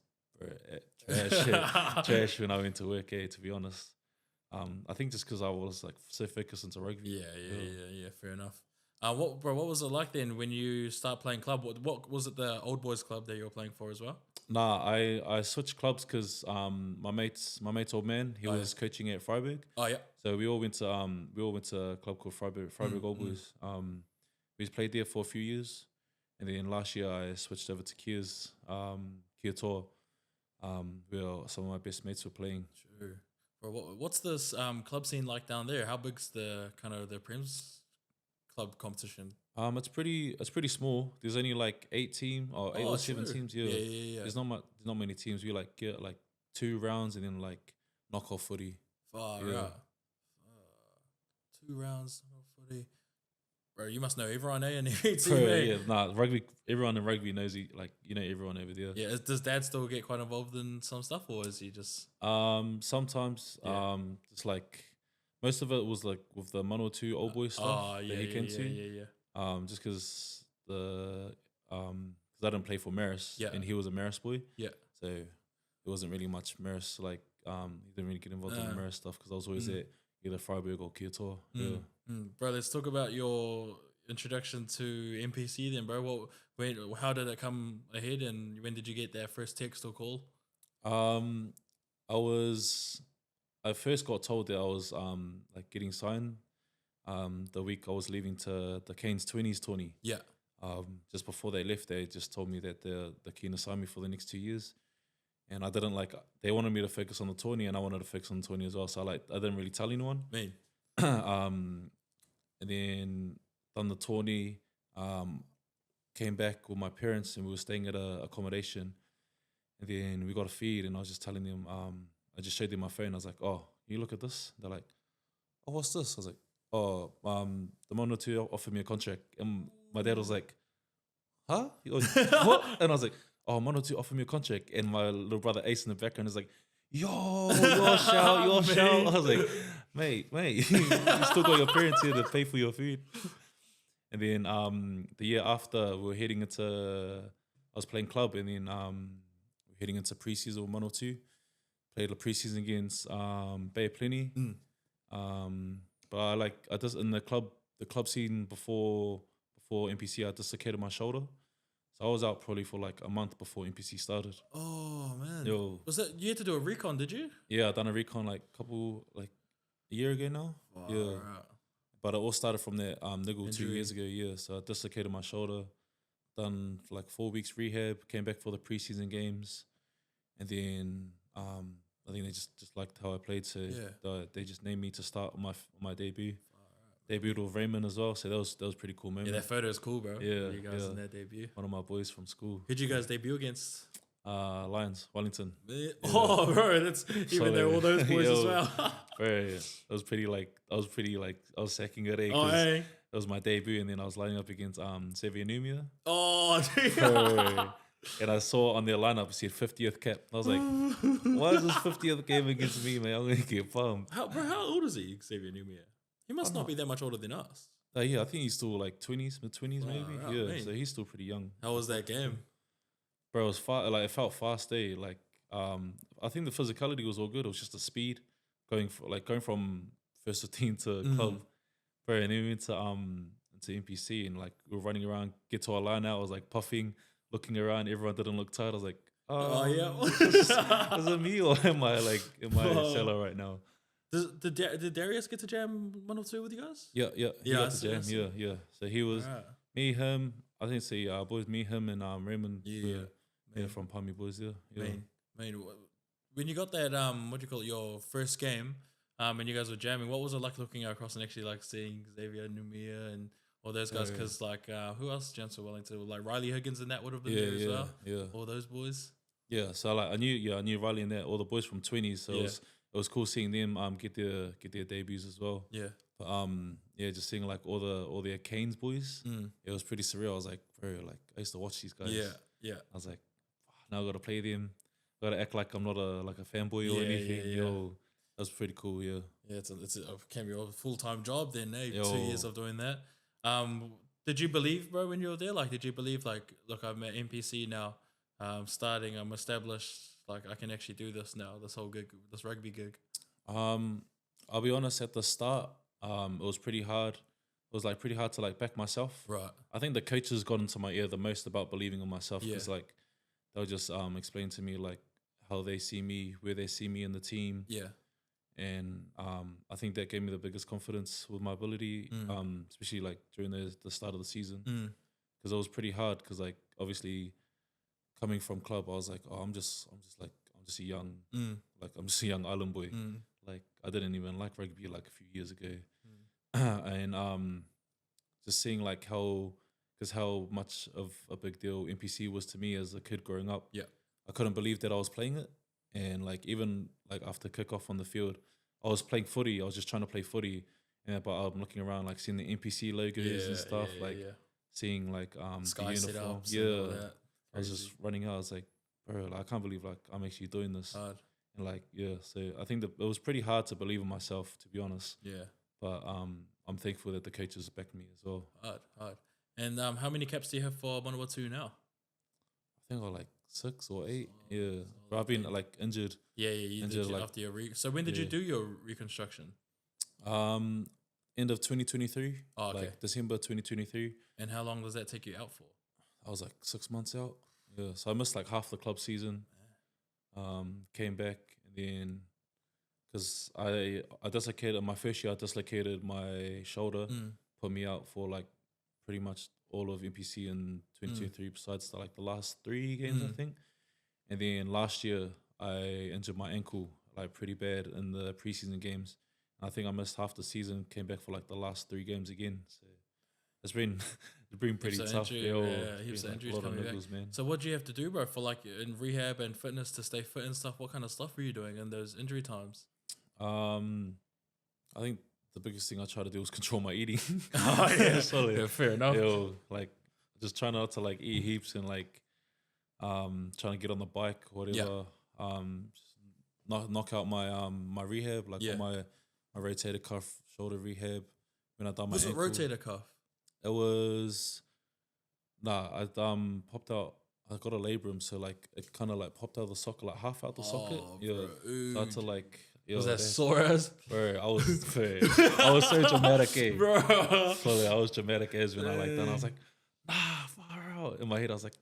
trash when I went to work, to be honest. I think just because I was like so focused into rugby. Yeah, fair enough. What was it like then when you start playing club? What was it, the old boys club that you were playing for as well? Nah, I switched clubs because my mate's old man, he was coaching at Freiburg. Oh yeah. So we all went to a club called Freiburg Old Boys. We played there for a few years, and then last year I switched over to Kia Tour, where some of my best mates were playing. Sure. Bro, what's this club scene like down there? How big's the kind of the Prems club competition? It's pretty small. There's only like 8 or 7 teams. Yeah. There's not many teams. We like get like 2 rounds and then like knockoff footy. Far out. 2 rounds knockoff footy. Bro, you must know everyone, in every team. Yeah, rugby. Everyone in rugby knows everyone over there. Yeah, does Dad still get quite involved in some stuff, or is he just? Sometimes. Just like most of it was like with the Manawatū old boy stuff that he came to. Yeah. Just because I didn't play for Maris, and he was a Maris boy. Yeah. So it wasn't really much Maris. Like he didn't really get involved in the Maris stuff because I was always at either Freiburg or Kia Tour. Yeah. Bro, let's talk about your introduction to NPC then, bro. How did it come ahead, and when did you get that first text or call? I first got told that I was like getting signed the week I was leaving to the Canes 20s tourney. Yeah. Just before they left, they just told me that they're keen to sign me for the next 2 years. And I didn't they wanted me to focus on the tourney, and I wanted to focus on the tourney as well. So I didn't really tell anyone. Me. And then done the tourney, came back with my parents, and we were staying at a accommodation. And then we got a feed, and I was just telling them, I just showed them my phone. I was like, oh, you look at this? They're like, oh, what's this? I was like, oh, the Manawatū offered me a contract. And my dad was like, huh? He was, what? And I was like, oh, Manawatū offered me a contract. And my little brother Ace in the background is like, yo, your shout. I was like, mate, you still got your parents here to pay for your food. And then the year after, we were heading into, I was playing club, and then we're heading into preseason with Manawatū. Played the preseason against Bay of Plenty. But I just in the club scene before NPC, I dislocated my shoulder. So I was out probably for like a month before NPC started. Oh man. Was that you had to do a recon, did you? Yeah, I done a recon a year ago now. Wow, yeah. Right. But it all started from that niggle injury 2 years ago, yeah. So I dislocated my shoulder, done like 4 weeks rehab, came back for the preseason games, and then I think they just liked how I played, so they just named me to start on my debut. Debuted with Raymond as well, so that was pretty cool moment. Yeah, that photo is cool, bro. Yeah, you guys in that debut. One of my boys from school. Who'd you guys debut against? Lions, Wellington. Yeah. Oh, bro, that's even there all those boys as well. Bro, yeah. I was sacking it. Hey. That was my debut, and then I was lining up against Xavier Numia. Oh, dude. and I saw on their lineup, it said 50th cap. I was like, why is this 50th game against me, man? I'm going to get bummed. How old is he, Xavier Numia? He must not be that much older than us. Yeah, I think he's still like 20s, mid-20s maybe. Right, Yeah, man. so he's still pretty young. How was that game? Bro, it was it felt fast, eh? Like, I think the physicality was all good. It was just the speed going from first 15 to club. Bro, and then we went to NPC and like we were running around, get to our line out. I was like puffing, looking around. Everyone didn't look tired. I was like, yeah. is it me or am I cellar right now? Did Darius get to jam 1 or 2 with you guys? Yeah. He got to jam. see. Yeah. So he was me, him. I think boys, me, him, and Raymond. Yeah, from Palmy Boys. Yeah. Man, when you got that what do you call it, your first game, and you guys were jamming, what was it like looking across and actually like seeing Xavier Numia and all those guys? Because like who else jammed so well into like Riley Higgins and that would have been there as well. Yeah, all those boys. Yeah, so like I knew Riley and that, all the boys from 20s. So it was cool seeing them get their debuts as well. Yeah. But just seeing like all the Canes boys, it was pretty surreal. I was like, bro, like I used to watch these guys. Yeah. I was like, now I got to play them. Got to act like I'm not a fanboy or anything. Yo, that's pretty cool. Yeah. Yeah, it can be a full-time job then. 2 years of doing that. Did you believe, bro, when you were there? Like, did you believe like, look, I'm at NPC now. Starting, I'm established. Like, I can actually do this now. This whole gig, this rugby gig. I'll be honest. At the start, it was pretty hard. It was like pretty hard to like back myself. Right. I think the coaches got into my ear the most about believing in myself because like they'll just explain to me like how they see me, where they see me in the team. Yeah. And I think that gave me the biggest confidence with my ability, especially like during the start of the season, because it was pretty hard. Because like obviously coming from club, I was like, oh, I'm just a young I'm just a young island boy. Like I didn't even like rugby like a few years ago, and just seeing like how much of a big deal NPC was to me as a kid growing up. Yeah, I couldn't believe that I was playing it. And like even like after kickoff on the field, I was playing footy. I was just trying to play footy, but I'm looking around like seeing the NPC logos and stuff, seeing like Sky the uniform. Yeah, I was just running out. I was like, bro, like, I can't believe like I'm actually doing this. Hard. And like so I think that it was pretty hard to believe in myself, to be honest. Yeah. But I'm thankful that the coaches backed me as well. Hard. And how many caps do you have for Manawatū now? I think I like 6 or 8. But I've been like injured. You injured like, after your so when did you do your reconstruction? End of 2023. Oh, okay. Like December 2023. And how long does that take you out for? I was like 6 months out. Yeah, so I missed like half the club season. Came back and then because I dislocated my first year. I dislocated my shoulder, put me out for like pretty much all of NPC in 2023 besides the last 3 games, I think. And then last year, I injured my ankle like pretty bad in the preseason games. I think I missed half the season, came back for like the last 3 games again. So it's been pretty tough. Heaps of injuries coming back. Man. So what do you have to do, bro, for like in rehab and fitness to stay fit and stuff? What kind of stuff were you doing in those injury times? I think the biggest thing I try to do is control my eating. Yeah, fair enough. Like just trying not to like eat heaps and like trying to get on the bike or whatever. Just knock out my my rehab, like all my rotator cuff, shoulder rehab. When I done my ankle. Was it rotator cuff? It was I popped out. I got a labrum, so like it kind of like popped out of the socket, like half out the socket. Bro. So I had to like. Was that sore as? Bro, I was so dramatic, eh? Bro. Fully, I was dramatic as when I like done. I was like, far out. In my head, I was like,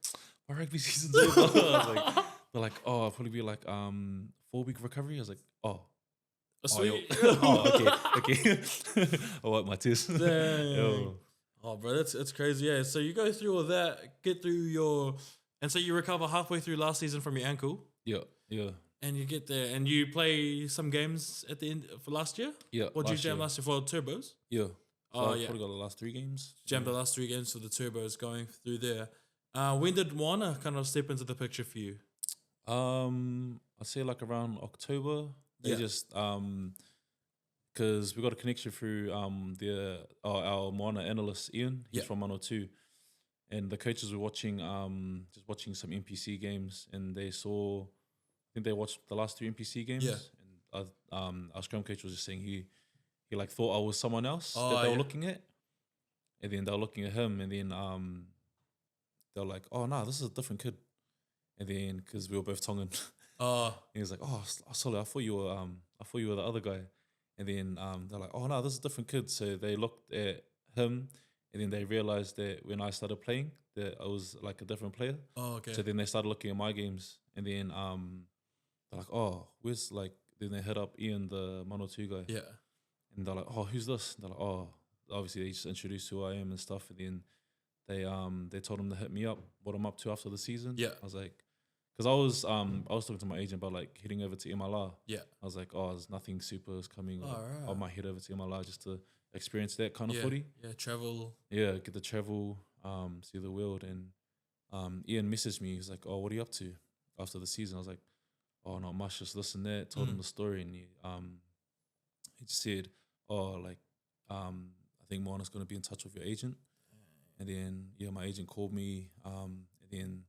my rugby season's over. I was like, they're like, I'll probably be like 4-week recovery. I was like, sweet. Okay. I wipe my tears. Oh, bro, it's crazy. Yeah. So you go through all that, get through and so you recover halfway through last season from your ankle. Yeah. And you get there, and you play some games at the end for last year? Yeah. What did you jam last year for Turbos? Yeah. So I probably got the last 3 games. Jammed the last 3 games for the Turbos going through there. When did Moana kind of step into the picture for you? I'd say like around October. They just because we got a connection through our Moana analyst Ian. He's from Manawatū, and the coaches were watching just watching some NPC games, and they saw, I think they watched the last 3 NPC games. Yeah. And our scrum coach was just saying he like thought I was someone else Oh, that they were yeah. looking at, and then they were looking at him, and then they were like, oh no, this is a different kid, and then because we were both Tongan. Oh, He was like, "Oh, sorry, I thought you were the other guy." And then they're like, "Oh no, this is a different kid." So they looked at him, and then they realized that when I started playing, that I was like a different player. oh, okay. So then they started looking at my games, and then they're like, "Oh, where's like?" Then they hit up Ian, the Manawatū guy, Yeah. and they're like, "Oh, who's this?" And they're like, "Oh, obviously they just introduced who I am and stuff." And then they told him to hit me up, what I'm up to after the season. Yeah. I was like. Because I was talking to my agent about like heading over to MLR. Yeah. I was like, oh, there's nothing super is coming. Oh, Like, right. I might head over to MLR just to experience that kind of Yeah. footy. Yeah. Travel. Yeah, get to travel, see the world. And Ian messaged me. He's like, oh, what are you up to after the season? I was like, oh, not much, just this and that. Told him the story, and he just said, oh, like, I think Moana's going to be in touch with your agent. And then, yeah, my agent called me, and then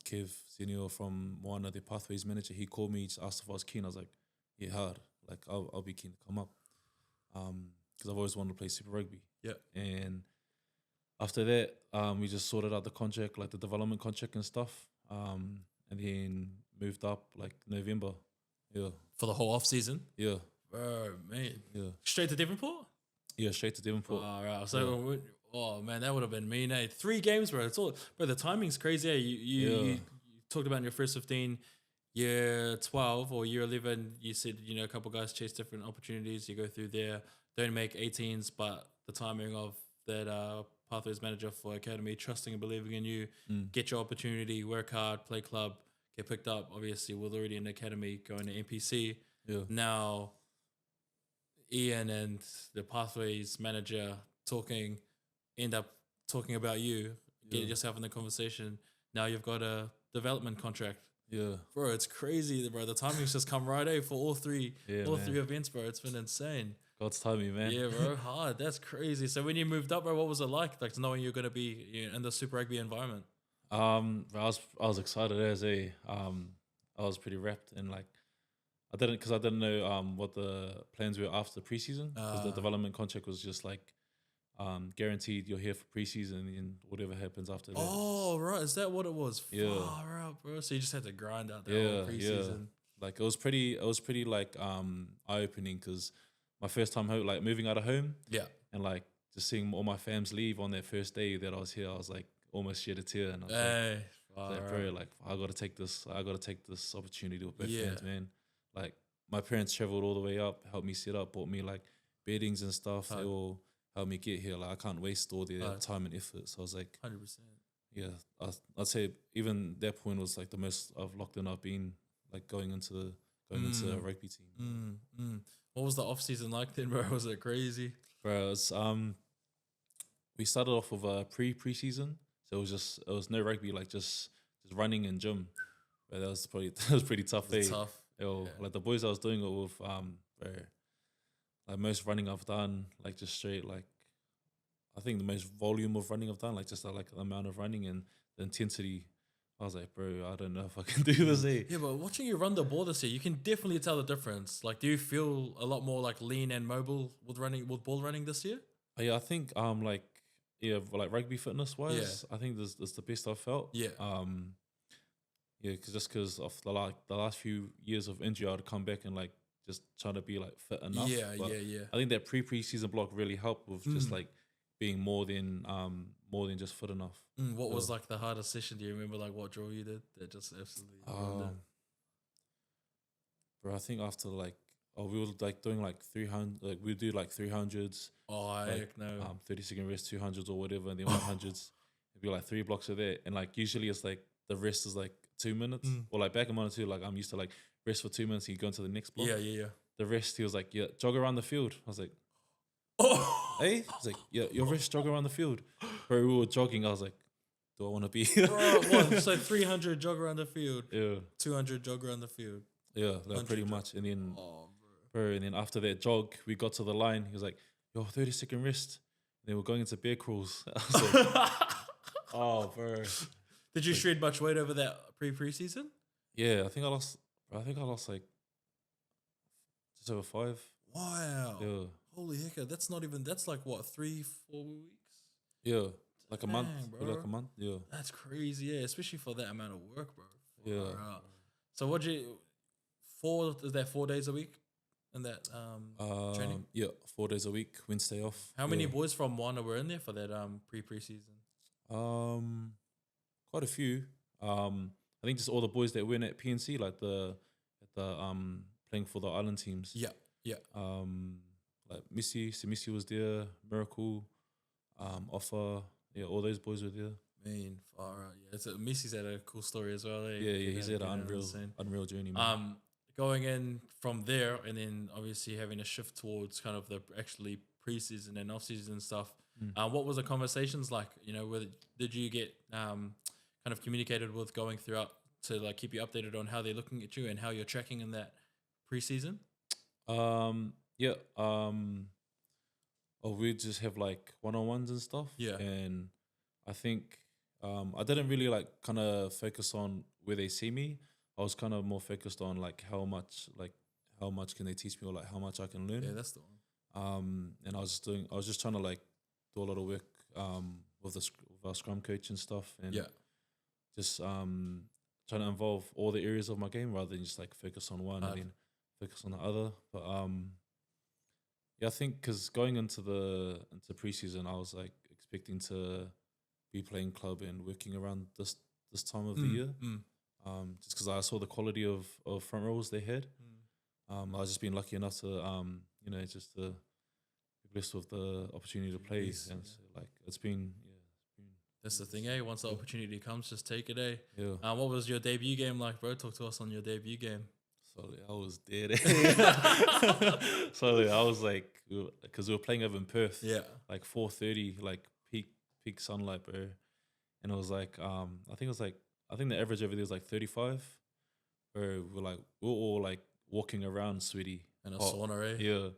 Kev Senior from Moana, the Pathways manager, he called me, just asked if I was keen. I was like, yeah, hard. Like, I'll be keen to come up. Because I've always wanted to play Super Rugby. Yeah. And after that, we just sorted out the contract, like the development contract and stuff. And then moved up like November. Yeah. For the whole off season. Yeah. Bro, man. Yeah. Straight to Devonport. Yeah, straight to Devonport. Oh, right. So, oh man, that would have been mean. 3 games, bro. It's all, bro. The timing's crazy. Eh? You talked about in your first 15, year 12 or year 11. You said a couple guys chase different opportunities. You go through there, don't make 18s, but the timing of that Pathways manager for Academy trusting and believing in you, get your opportunity, work hard, play club, get picked up. Obviously, we're already in the Academy, going to NPC. Yeah. Now, Ian and the Pathways manager end up talking about you, get yourself in the conversation. Now you've got a development contract. Yeah. Bro, it's crazy, bro. The timing's just come right, for all three events, bro. It's been insane. God's timing, man. Yeah, bro, hard. That's crazy. So when you moved up, bro, what was it like knowing you're going to be in the Super Rugby environment? I was excited as I was pretty wrapped, and like I didn't know what the plans were after preseason, because the development contract was just like guaranteed you're here for preseason and whatever happens after that. Oh, right. Is that what it was? Yeah. Far out, bro. So you just had to grind out that whole preseason. Yeah. Like it was pretty like eye opening, because my first time home, like moving out of home. Yeah. And like just seeing all my fams leave on that first day that I was here, I was like almost shed a tear, and I was like, bro, like I gotta take this opportunity with both hands, man. Like my parents traveled all the way up, helped me set up, bought me like beddings and stuff. They all helped me get here. Like I can't waste all their time and effort. So I was like, 100%. Yeah, I'd say even that point was like the most I've locked in I've been, like going into a rugby team. What was the off season like then, bro? Was it crazy? Bro, it's, we started off with a preseason, so it was no rugby, like just running and gym. But that was pretty tough. Tough. Like the boys I was doing it with, bro, like most running I've done, like just straight, like I think the most volume of running I've done, like just like the amount of running and the intensity. I was like, bro, I don't know if I can do this. Yeah, but watching you run the ball this year, you can definitely tell the difference. Like, do you feel a lot more like lean and mobile with ball running this year? Yeah, I think like rugby fitness wise, I think this is the best I've felt. Yeah. Yeah, because of the last few years of injury, I'd come back and like just trying to be like fit enough. Yeah. I think that preseason block really helped with just like being more than just fit enough. What was like the hardest session? Do you remember like what drill you did that just absolutely? Bro, I think after like we were like doing like 300, like we do like 300s. Oh, like, no. 30-second rest, 200s or whatever, and then 100s. It'd be like 3 blocks of that, and like usually it's like the rest is like 2 minutes, or like back in Manawatū, like I'm used to like rest for 2 minutes and you go into the next block. Yeah. The rest, he was like, yeah, jog around the field. I was like, oh, hey, he's like, yeah, your rest, jog around the field. Bro, we were jogging. I was like, do I want to be here? Bro, what? So 300 jog around the field. Yeah. 200 jog around the field. Yeah, like pretty much. And then, bro, and then after that jog, we got to the line. He was like, yo, 30-second rest. Then we're going into bear crawls. I was like, oh, bro. Did you shred much weight over that preseason? Yeah, I think I lost like just over 5. Wow. Yeah. Holy heck, that's not even, that's like what, 3-4 weeks? Yeah. Like a month. Bro. Like a month. Yeah. That's crazy, yeah, especially for that amount of work, bro. Yeah. So is that 4 days a week in that training? Yeah, 4 days a week, Wednesday off. How many boys from Moana were in there for that preseason? Quite a few. I think just all the boys that went at PNC, like the playing for the island teams. Yeah, yeah. Like Missy was there, Miracle, Offa, yeah, all those boys were there. Man, far out. Yeah, Missy's had a cool story as well. Yeah, he's had an unreal journey, man. Going in from there, and then obviously having a shift towards kind of the actually preseason and off-season stuff. What was the conversations like? You know, did you get kind of communicated with going throughout to like keep you updated on how they're looking at you and how you're tracking in that preseason? Yeah. We just have like one-on-ones and stuff. Yeah. And I think I didn't really like kind of focus on where they see me. I was kind of more focused on like how much can they teach me, or like how much I can learn. Yeah, that's the one. And I was just trying to like do a lot of work with our scrum coach and stuff, and just trying to involve all the areas of my game rather than just like focus on one and then focus on the other. But yeah, I think because going into preseason, I was like expecting to be playing club and working around this time of the year. Just because I saw the quality of front rows they had. I was just being lucky enough to just to be blessed with the opportunity to play. And so, like it's been that's the thing, eh? Once the opportunity comes, just take it, eh? Yeah. What was your debut game like, bro? Talk to us on your debut game. So I was dead. So I was like, because we were playing over in Perth. Yeah. Like 4:30, like peak sunlight, bro. And it was like, I think the average over there was like 35. Bro, we were all like walking around sweaty. And a sauna, eh? Yeah.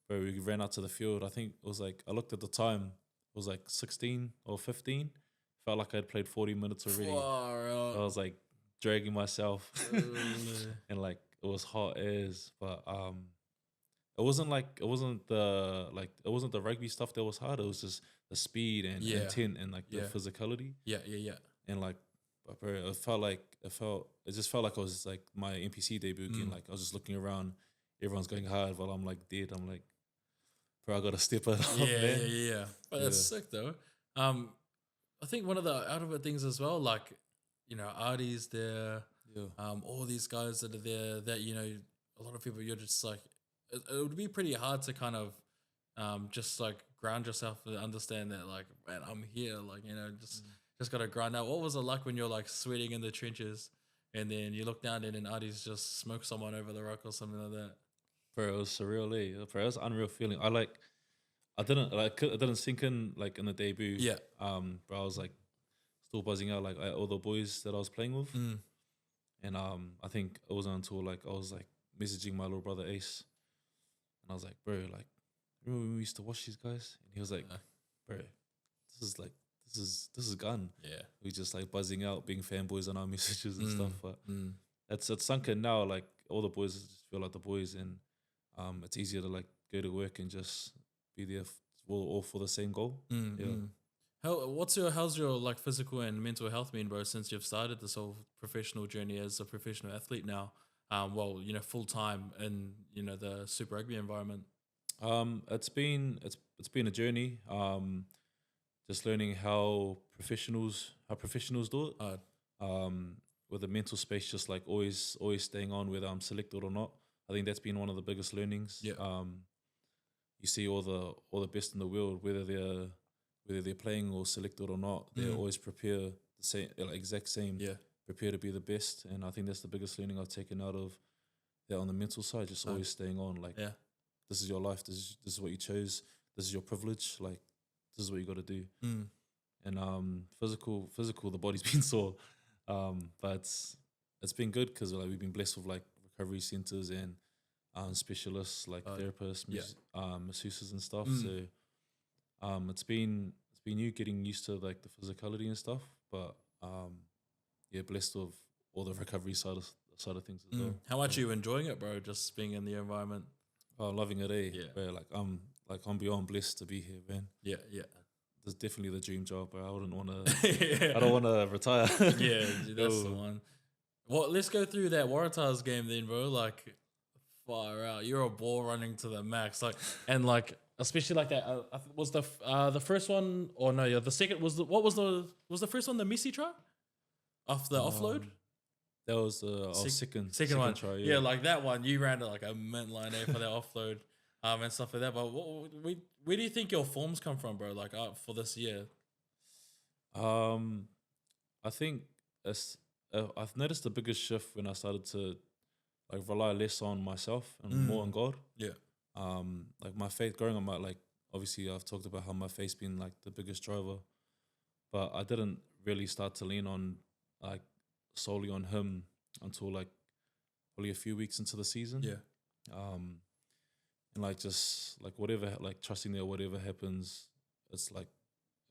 Bro, we ran out to the field. I think it was like, I looked at the time, it was like 16 or 15. Felt like I'd played 40 minutes already. I was like dragging myself. And like, it was hot as, but it wasn't the rugby stuff that was hard. It was just the speed and intent and like the physicality. Yeah. And like, bro, it just felt like I was like my NPC debut again. Like I was just looking around, everyone's going hard while I'm like dead. I'm like, bro, I gotta step it up. Yeah. But that's sick though. I think one of the out of it things as well, like, you know, Artie's there. Yeah. All these guys that are there that, you know, a lot of people, you're just like, it would be pretty hard to kind of just like ground yourself and understand that, like, man, I'm here, like, you know, just got to grind out. What was it like when you're like sweating in the trenches and then you look down and Artie's just smoked someone over the rock or something like that? Bro, it was surreal, eh? Bro, it was an unreal feeling. I didn't sink in like in the debut. Yeah. But I was like still buzzing out like all the boys that I was playing with. And I think it wasn't until like I was like messaging my little brother Ace, and I was like, bro, like, remember when we used to watch these guys? And he was like, bro, this is gun. Yeah. We just like buzzing out, being fanboys on our messages and stuff. But it's sunk in now. Like all the boys just feel like the boys, and it's easier to like go to work and just be there all for the same goal. How's your like physical and mental health been, bro, since you've started this whole professional journey as a professional athlete now? You know, full time in, you know, the Super Rugby environment. It's been a journey. Just learning how professionals do it. With the mental space, just like always staying on whether I'm selected or not. I think that's been one of the biggest learnings. Yeah. You see all the best in the world, whether they're playing or selected or not, they always prepare the same, like exact same. Yeah. Prepare to be the best, and I think that's the biggest learning I've taken out of that on the mental side. Just always staying on, like, this is your life. This is what you chose. This is your privilege. Like, this is what you got to do. And physical, the body's been sore, but it's been good because like we've been blessed with like recovery centers and specialists like therapists, masseuses and stuff. So It's been you getting used to like the physicality and stuff, but yeah, blessed with all the recovery side of things as well. How much are you enjoying it, bro? Just being in the environment. Oh, loving it, eh? Yeah. Bro, I'm beyond blessed to be here, man. Yeah. It's definitely the dream job, bro. I wouldn't want to. I don't want to retire. Yeah, that's the one. Well, let's go through that Waratahs game then, bro. Like, far out. You're a ball running to the max, like especially like that. Was the first one or no? Yeah, the second was the first one the Messi try off the offload. That was the second one. try. Yeah, like that one. You ran it like a mint line for that offload, and stuff like that. But where do you think your forms come from, bro? Like for this year. I think I've noticed the biggest shift when I started to like rely less on myself and more on God. Yeah. Like my faith growing up, like obviously I've talked about how my faith's been like the biggest driver, but I didn't really start to lean on like solely on Him until like probably a few weeks into the season. Yeah. And like just like whatever, like trusting that whatever happens, it's like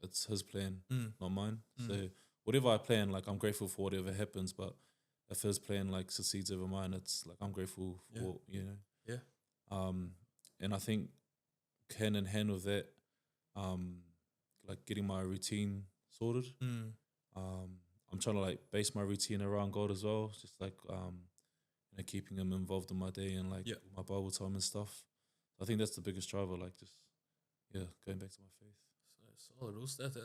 it's His plan, not mine. So whatever I plan, like I'm grateful for whatever happens, but if His plan like succeeds over mine, it's like I'm grateful for Yeah. And I think hand in hand with that, like getting my routine sorted. I'm trying to like base my routine around God as well, just like keeping Him involved in my day and like my Bible time and stuff. I think that's the biggest driver, like just going back to my faith. So solid.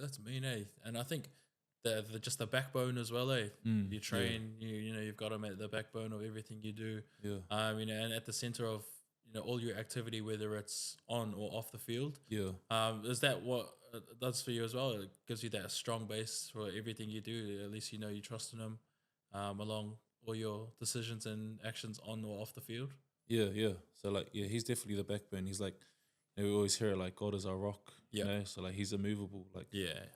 That's mean, eh? And I think just the backbone as well, eh? You train, you've got Him at the backbone of everything you do. Yeah. And at the center of all your activity, whether it's on or off the field. Yeah. Is that what it does for you as well? It gives you that strong base for everything you do. At least you trust in Him along all your decisions and actions on or off the field. Yeah. So like, He's definitely the backbone. He's like, we always hear it like God is our rock. Yeah. So like He's immovable. Like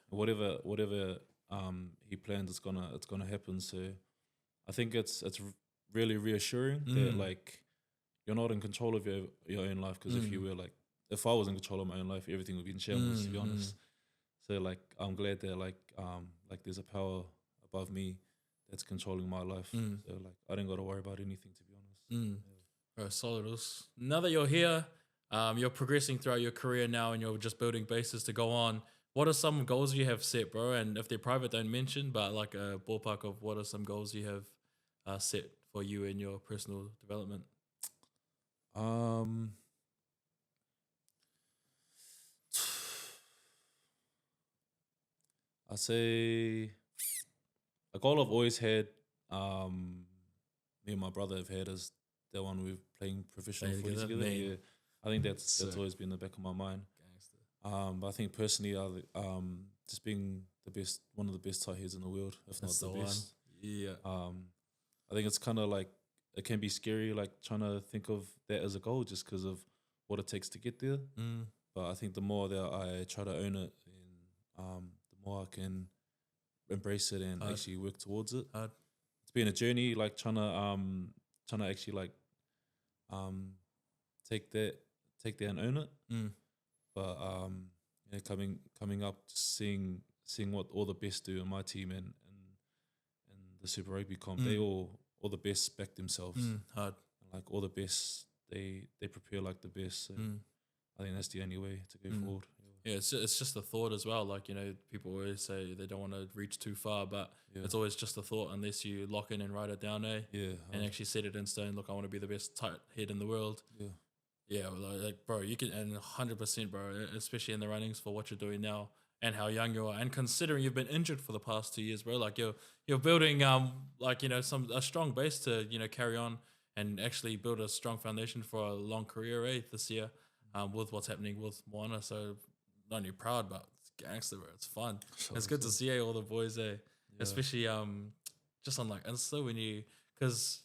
whatever whatever He plans, it's gonna happen. So I think it's really reassuring that like you're not in control of your own life, because if you were like, if I was in control of my own life, everything would be in shambles, to be honest. So like I'm glad that like there's a power above me that's controlling my life. So like I don't got to worry about anything, to be honest. Oh, solid. Now that you're here, you're progressing throughout your career now, and you're just building bases to go on. What are some goals you have set, bro? And if they're private, don't mention, but like a ballpark of what are some goals you have set for you in your personal development? I'd say a goal I've always had, me and my brother have had, is the one we're playing professional footy together. Yeah. I think that's always been in the back of my mind. But I think personally, just being one of the best tight heads in the world, if not the best. Yeah. I think it's kind of like, it can be scary, like trying to think of that as a goal just because of what it takes to get there. But I think the more that I try to own it, and the more I can embrace it and actually work towards it. It's been a journey, like trying to actually like take that and own it. But coming up, just seeing what all the best do in my team and the Super Rugby comp, they all the best back themselves. Hard. Like all the best, they prepare like the best. So I think that's the only way to go forward. Yeah, it's just a thought as well. Like, people always say they don't want to reach too far, but it's always just a thought unless you lock in and write it down, eh? Yeah. And actually set it in stone. Look, I want to be the best tight head in the world. Yeah. Yeah, like bro, you can, and 100%, bro, especially in the runnings for what you're doing now and how young you are, and considering you've been injured for the past 2 years, bro, like you're building a strong base to carry on and actually build a strong foundation for a long career, this year, with what's happening with Moana. So not only proud, but it's gangster, bro. It's fun. It's good to see all the boys there, especially just on like Insta because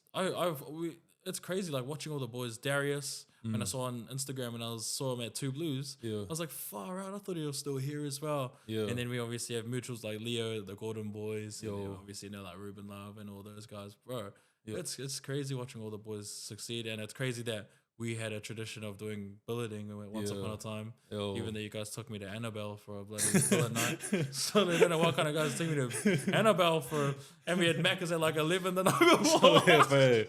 it's crazy like watching all the boys. Darius, when I saw on Instagram and I saw him at Two Blues, I was like, far out. I thought he was still here as well. Yeah. And then we obviously have mutuals like Leo, the Golden Boys, and obviously like Ruben Love and all those guys, bro. It's crazy watching all the boys succeed, and it's crazy that we had a tradition of doing billeting once upon a time. Yo. Even though you guys took me to Annabelle for a bloody billet night. So they don't know what kind of guys took me to Annabelle for, and we had Macca's at like 11 the night before. Yeah, bro.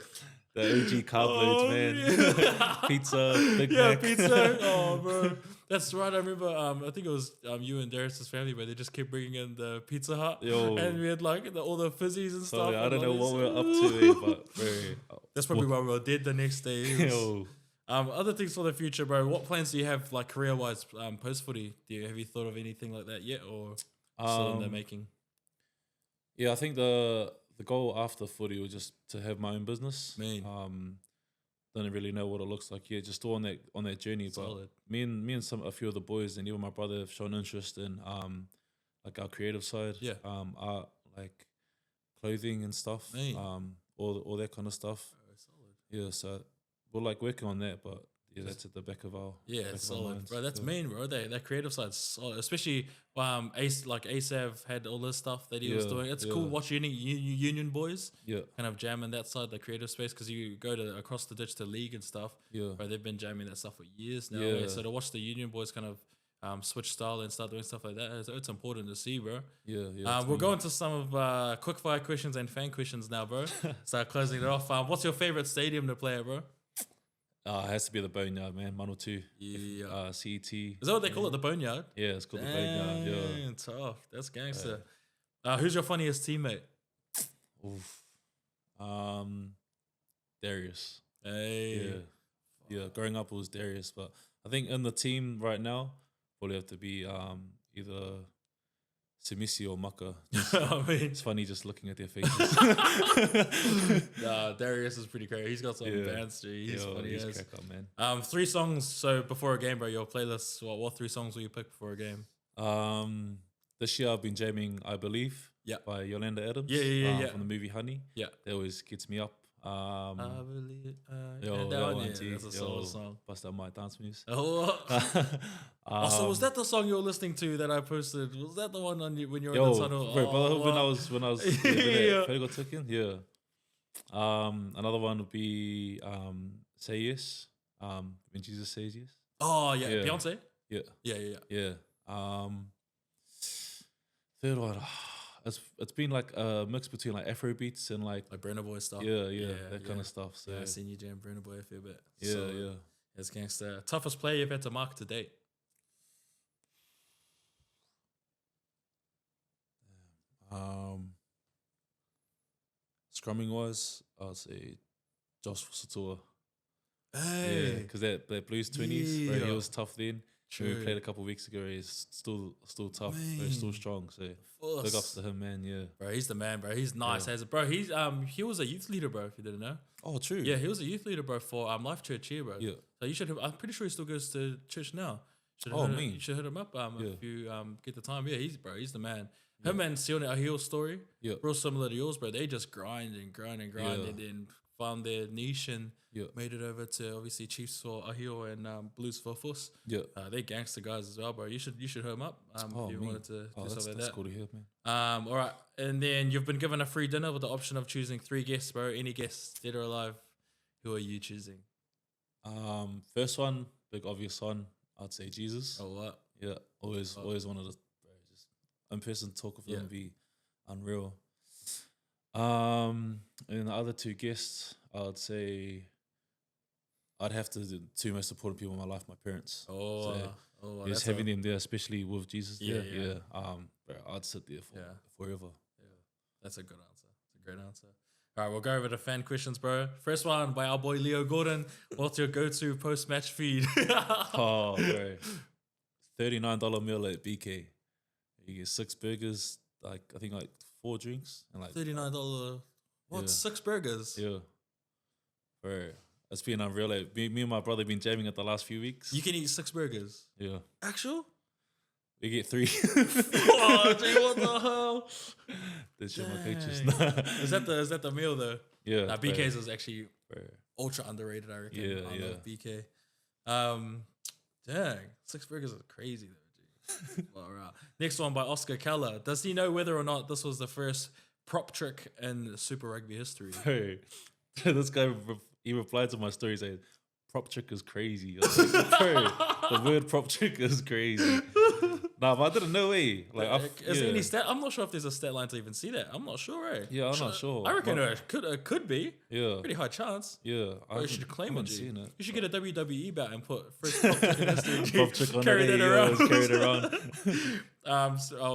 The OG carb loads, man. Yeah. Pizza, Big Yeah, Mac. pizza. Oh, bro. That's right. I remember, I think it was you and Darius's family, but they just kept bringing in the Pizza Hut. Yo. And we had like all the fizzies and stuff. I and don't know all what this. we're up to, but very. That's probably why we were dead the next day. It was- Yo. Other things for the future, bro. What plans do you have, like career-wise, post footy? Have you thought of anything like that yet, or still in the making? Yeah, I think the goal after footy was just to have my own business. Don't really know what it looks like yet. Just still on that journey. Solid. But me and a few of the boys and even my brother have shown interest in like our creative side. Yeah. Art, like clothing and stuff. All that kind of stuff. Solid. Yeah, so we're like working on that, but yeah, that's at the back of our Solid, minds. bro. That's mean, bro. That creative side's solid, especially Asav had all this stuff that he was doing. It's cool watching Union boys, kind of jamming that side, the creative space, because you go to across the ditch to league and stuff. Yeah, bro, they've been jamming that stuff for years now. Yeah. So to watch the Union boys kind of switch style and start doing stuff like that, it's important to see, bro. We'll go into some of quickfire questions and fan questions now, bro. Start closing it off. What's your favorite stadium to play at, bro? it has to be the Boneyard, man. Manawatū. Yeah. CET. Is that what they call it, the Boneyard? Yeah, it's called the Boneyard. Yeah. Tough. That's gangster. Who's your funniest teammate? Oof. Darius. Hey. Yeah. Growing up, it was Darius, but I think in the team right now, probably have to be either Simisi or Maka. I mean, It's funny just looking at their faces. Darius is pretty crazy. He's got some bands too. He's funny he's as. crack up, man. 3 songs. So before a game, bro, your playlist. What 3 songs will you pick before a game? This year I've been jamming I Believe by Yolanda Adams. Yeah. From the movie Honey. Yeah. That always gets me up. I believe. That one, That's a solid song. Bust out my dance moves. Oh, so was that the song you were listening to that I posted? Was that the one when you were in the tunnel? When I was Feleti Sae-Ta'ufo'ou, yeah. Another one would be Say Yes. When Jesus Says Yes. Oh yeah, Beyonce. Yeah. Third one. It's been like a mix between like Afro beats and like Burna Boy stuff. That kind of stuff. So I've seen you jam Burna Boy a fair bit. Yeah. It's gangster. Toughest player you've had to mark to date? Scrumming wise, I'd say Josh Satua. Hey, because that Blues 20s, bro, he Yeah. was tough then. When True. we played a couple of weeks ago, he's still tough, bro, he's still strong. So big ups to him, man. Yeah, bro, he's the man, bro. He's nice as bro. He's he was a youth leader, bro. If you didn't know. Oh, true. Yeah, he was a youth leader, bro, for Life Church here, bro. Yeah. So you should have. I'm pretty sure he still goes to church now. You should hit him up if you get the time. Yeah, he's the man. Him and Sione Ahil's story, real similar to yours, bro. They just grind and then found their niche and made it over to obviously Chiefs for Ahil and Blues for Fuss. Yeah. They gangster guys as well, bro. You should hit him up if you wanted to do something like that. That's cool to hear, man. All right, and then you've been given a free dinner with the option of choosing 3 guests, bro. Any guests, dead or alive, who are you choosing? First one, big obvious one, I'd say Jesus. Oh, what? Yeah, always wanted to, bro, just in person talk with him would be unreal. And the other 2 guests, I'd say I'd have to the 2 most important people in my life, my parents. Just having them there, especially with Jesus there. Bro, I'd sit there forever. Yeah, that's a good answer. It's a great answer. All right, we'll go over the fan questions, bro. First one by our boy Leo Gordon. What's your go-to post-match feed? Oh, bro. $39 meal at BK. You get 6 burgers, I think 4 drinks. And $39. What? Yeah. 6 burgers? Yeah. Bro, it's been unreal. Me and my brother have been jamming it the last few weeks. You can eat 6 burgers? Yeah. Actual? We get 3. Oh, dude, what the hell? That's just my coaches. Is that the meal though? Yeah. BK's is actually bro. ultra underrated, I reckon. Yeah, I love BK. Dang, 6 burgers is crazy though, dude. Well, right. Next one by Oscar Keller. Does he know whether or not this was the first prop trick in Super Rugby history? Bro, this guy, he replied to my story saying, prop trick is crazy. I was like, bro, the word prop trick is crazy. Nah, but I didn't know, Is there any stat? I'm not sure if there's a stat line to even see that. I'm not sure, eh? Yeah, I'm not sure. I reckon it could be. Yeah. Pretty high chance. Yeah. You should claim it, G. seen it. You should get a WWE bat and put first prop trick in history, G. Prop trick on Carry it. that around. Carry it around.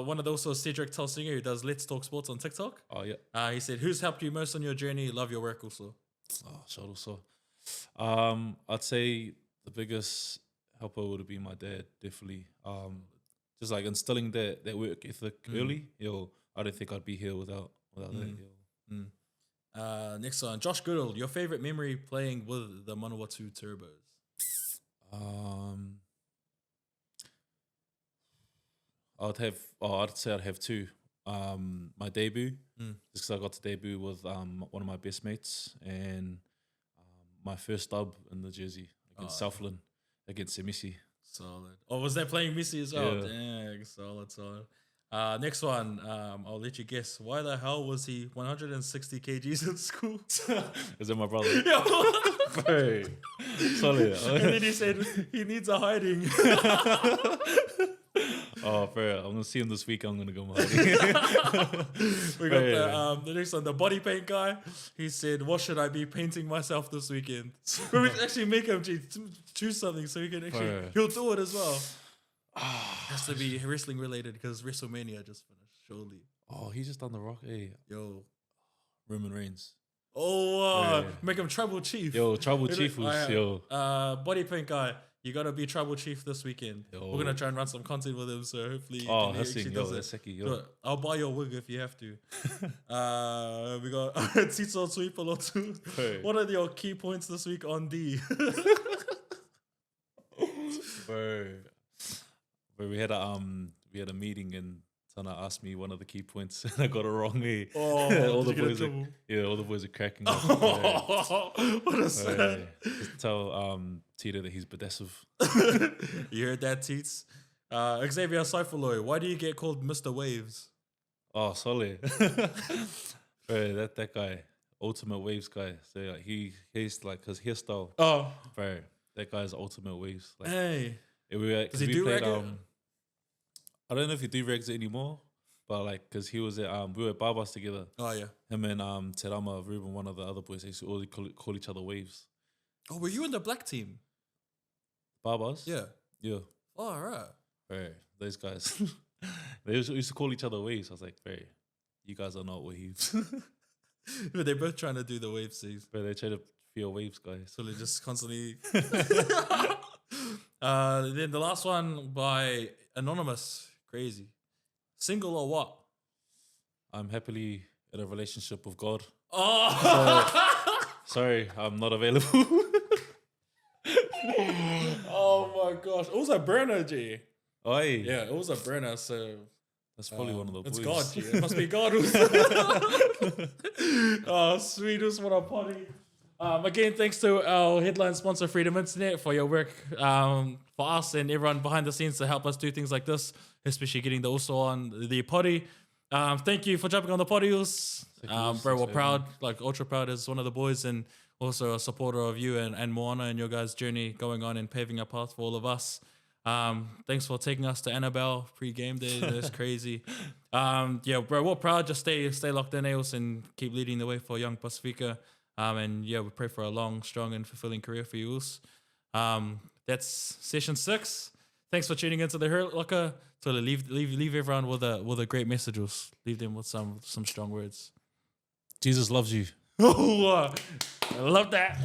One of those was Cedric Telsinger, who does Let's Talk Sports on TikTok. Oh, yeah. He said, "Who's helped you most on your journey? Love your work also." Oh, shut also. I'd say the biggest helper would have been my dad, definitely. Just like instilling that work ethic early. I don't think I'd be here without that. Next one, Josh Goodall. Your favorite memory playing with the Manawatū Turbos? I'd say I'd have two. My debut, just because I got to debut with one of my best mates, and my first dub in the jersey against Southland, against Missy. Solid. Oh, was that playing Missy as well? Yeah. Dang, solid. Next one, I'll let you guess. Why the hell was he 160 kgs in school? Is that my brother? Bro. Solid. And then he said he needs a hiding. Oh, bro, I'm gonna see him this week. I'm gonna go hiding. We got the next one, the body paint guy. He said, "What should I be painting myself this weekend?" We actually make him choose something so he can actually he'll do it as well. Has to be wrestling related because WrestleMania just finished. Surely. Oh, he's just done the Rock. Hey, Yo, Roman Reigns. Oh, make him Tribal Chief. Yo, Tribal Chief was body paint guy. You gotta be Tribal Chief this weekend. We're gonna try and run some content with him, so hopefully that's it. I'll buy your wig if you have to. We got Tito Tuipolotu. What are your key points this week on D? Bro, we had a meeting and Tana asked me one of the key points and I got it wrong. All the boys are cracking up. What a sad. Just tell Tito that he's bedassive. You heard that, Teets? Xavier Sae-Ta'ufo'ou, why do you get called Mr. Waves? Oh, solid. Bro, that guy, ultimate waves guy. So like he's like his hairstyle. Oh, bro, that guy's ultimate waves. Like, hey, does he do played, I don't know if he do regs anymore, but like, cause he was at we were at Barbas together. Oh yeah. Him and Terama, Ruben, one of the other boys, they used to always call each other waves. Oh, were you in the black team? Barbas? Yeah. Yeah. Oh, all right. Right. Those guys, they used to call each other waves. I was like, hey, you guys are not waves. But they're both trying to do the wave things. But they try to feel waves, guys. So they just constantly. Then the last one by Anonymous. Crazy. Single or what? I'm happily in a relationship with God. Oh! Sorry, I'm not available. Oh my gosh. It was a burner, G. Oh, hey. Yeah, it was a burner, so... That's probably one of the boys. It's God, G. It must be God. Oh, sweet. What a potty. Again, thanks to our headline sponsor, Freedom Internet, for your work for us and everyone behind the scenes to help us do things like this, especially getting the also on the potty. Thank you for jumping on the potties. Bro, we're proud, like ultra proud as one of the boys and also a supporter of you and Moana and your guys' journey going on and paving a path for all of us. Thanks for taking us to Annabelle pre-game day. That's crazy. Yeah, bro, we're proud. Just stay locked in, Eos, and keep leading the way for young Pasifika. And yeah, we pray for a long, strong, and fulfilling career for you. That's session 6. Thanks for tuning into the Hurt Locker. So leave everyone with a great message. Leave them with some strong words. Jesus loves you. Oh, I love that.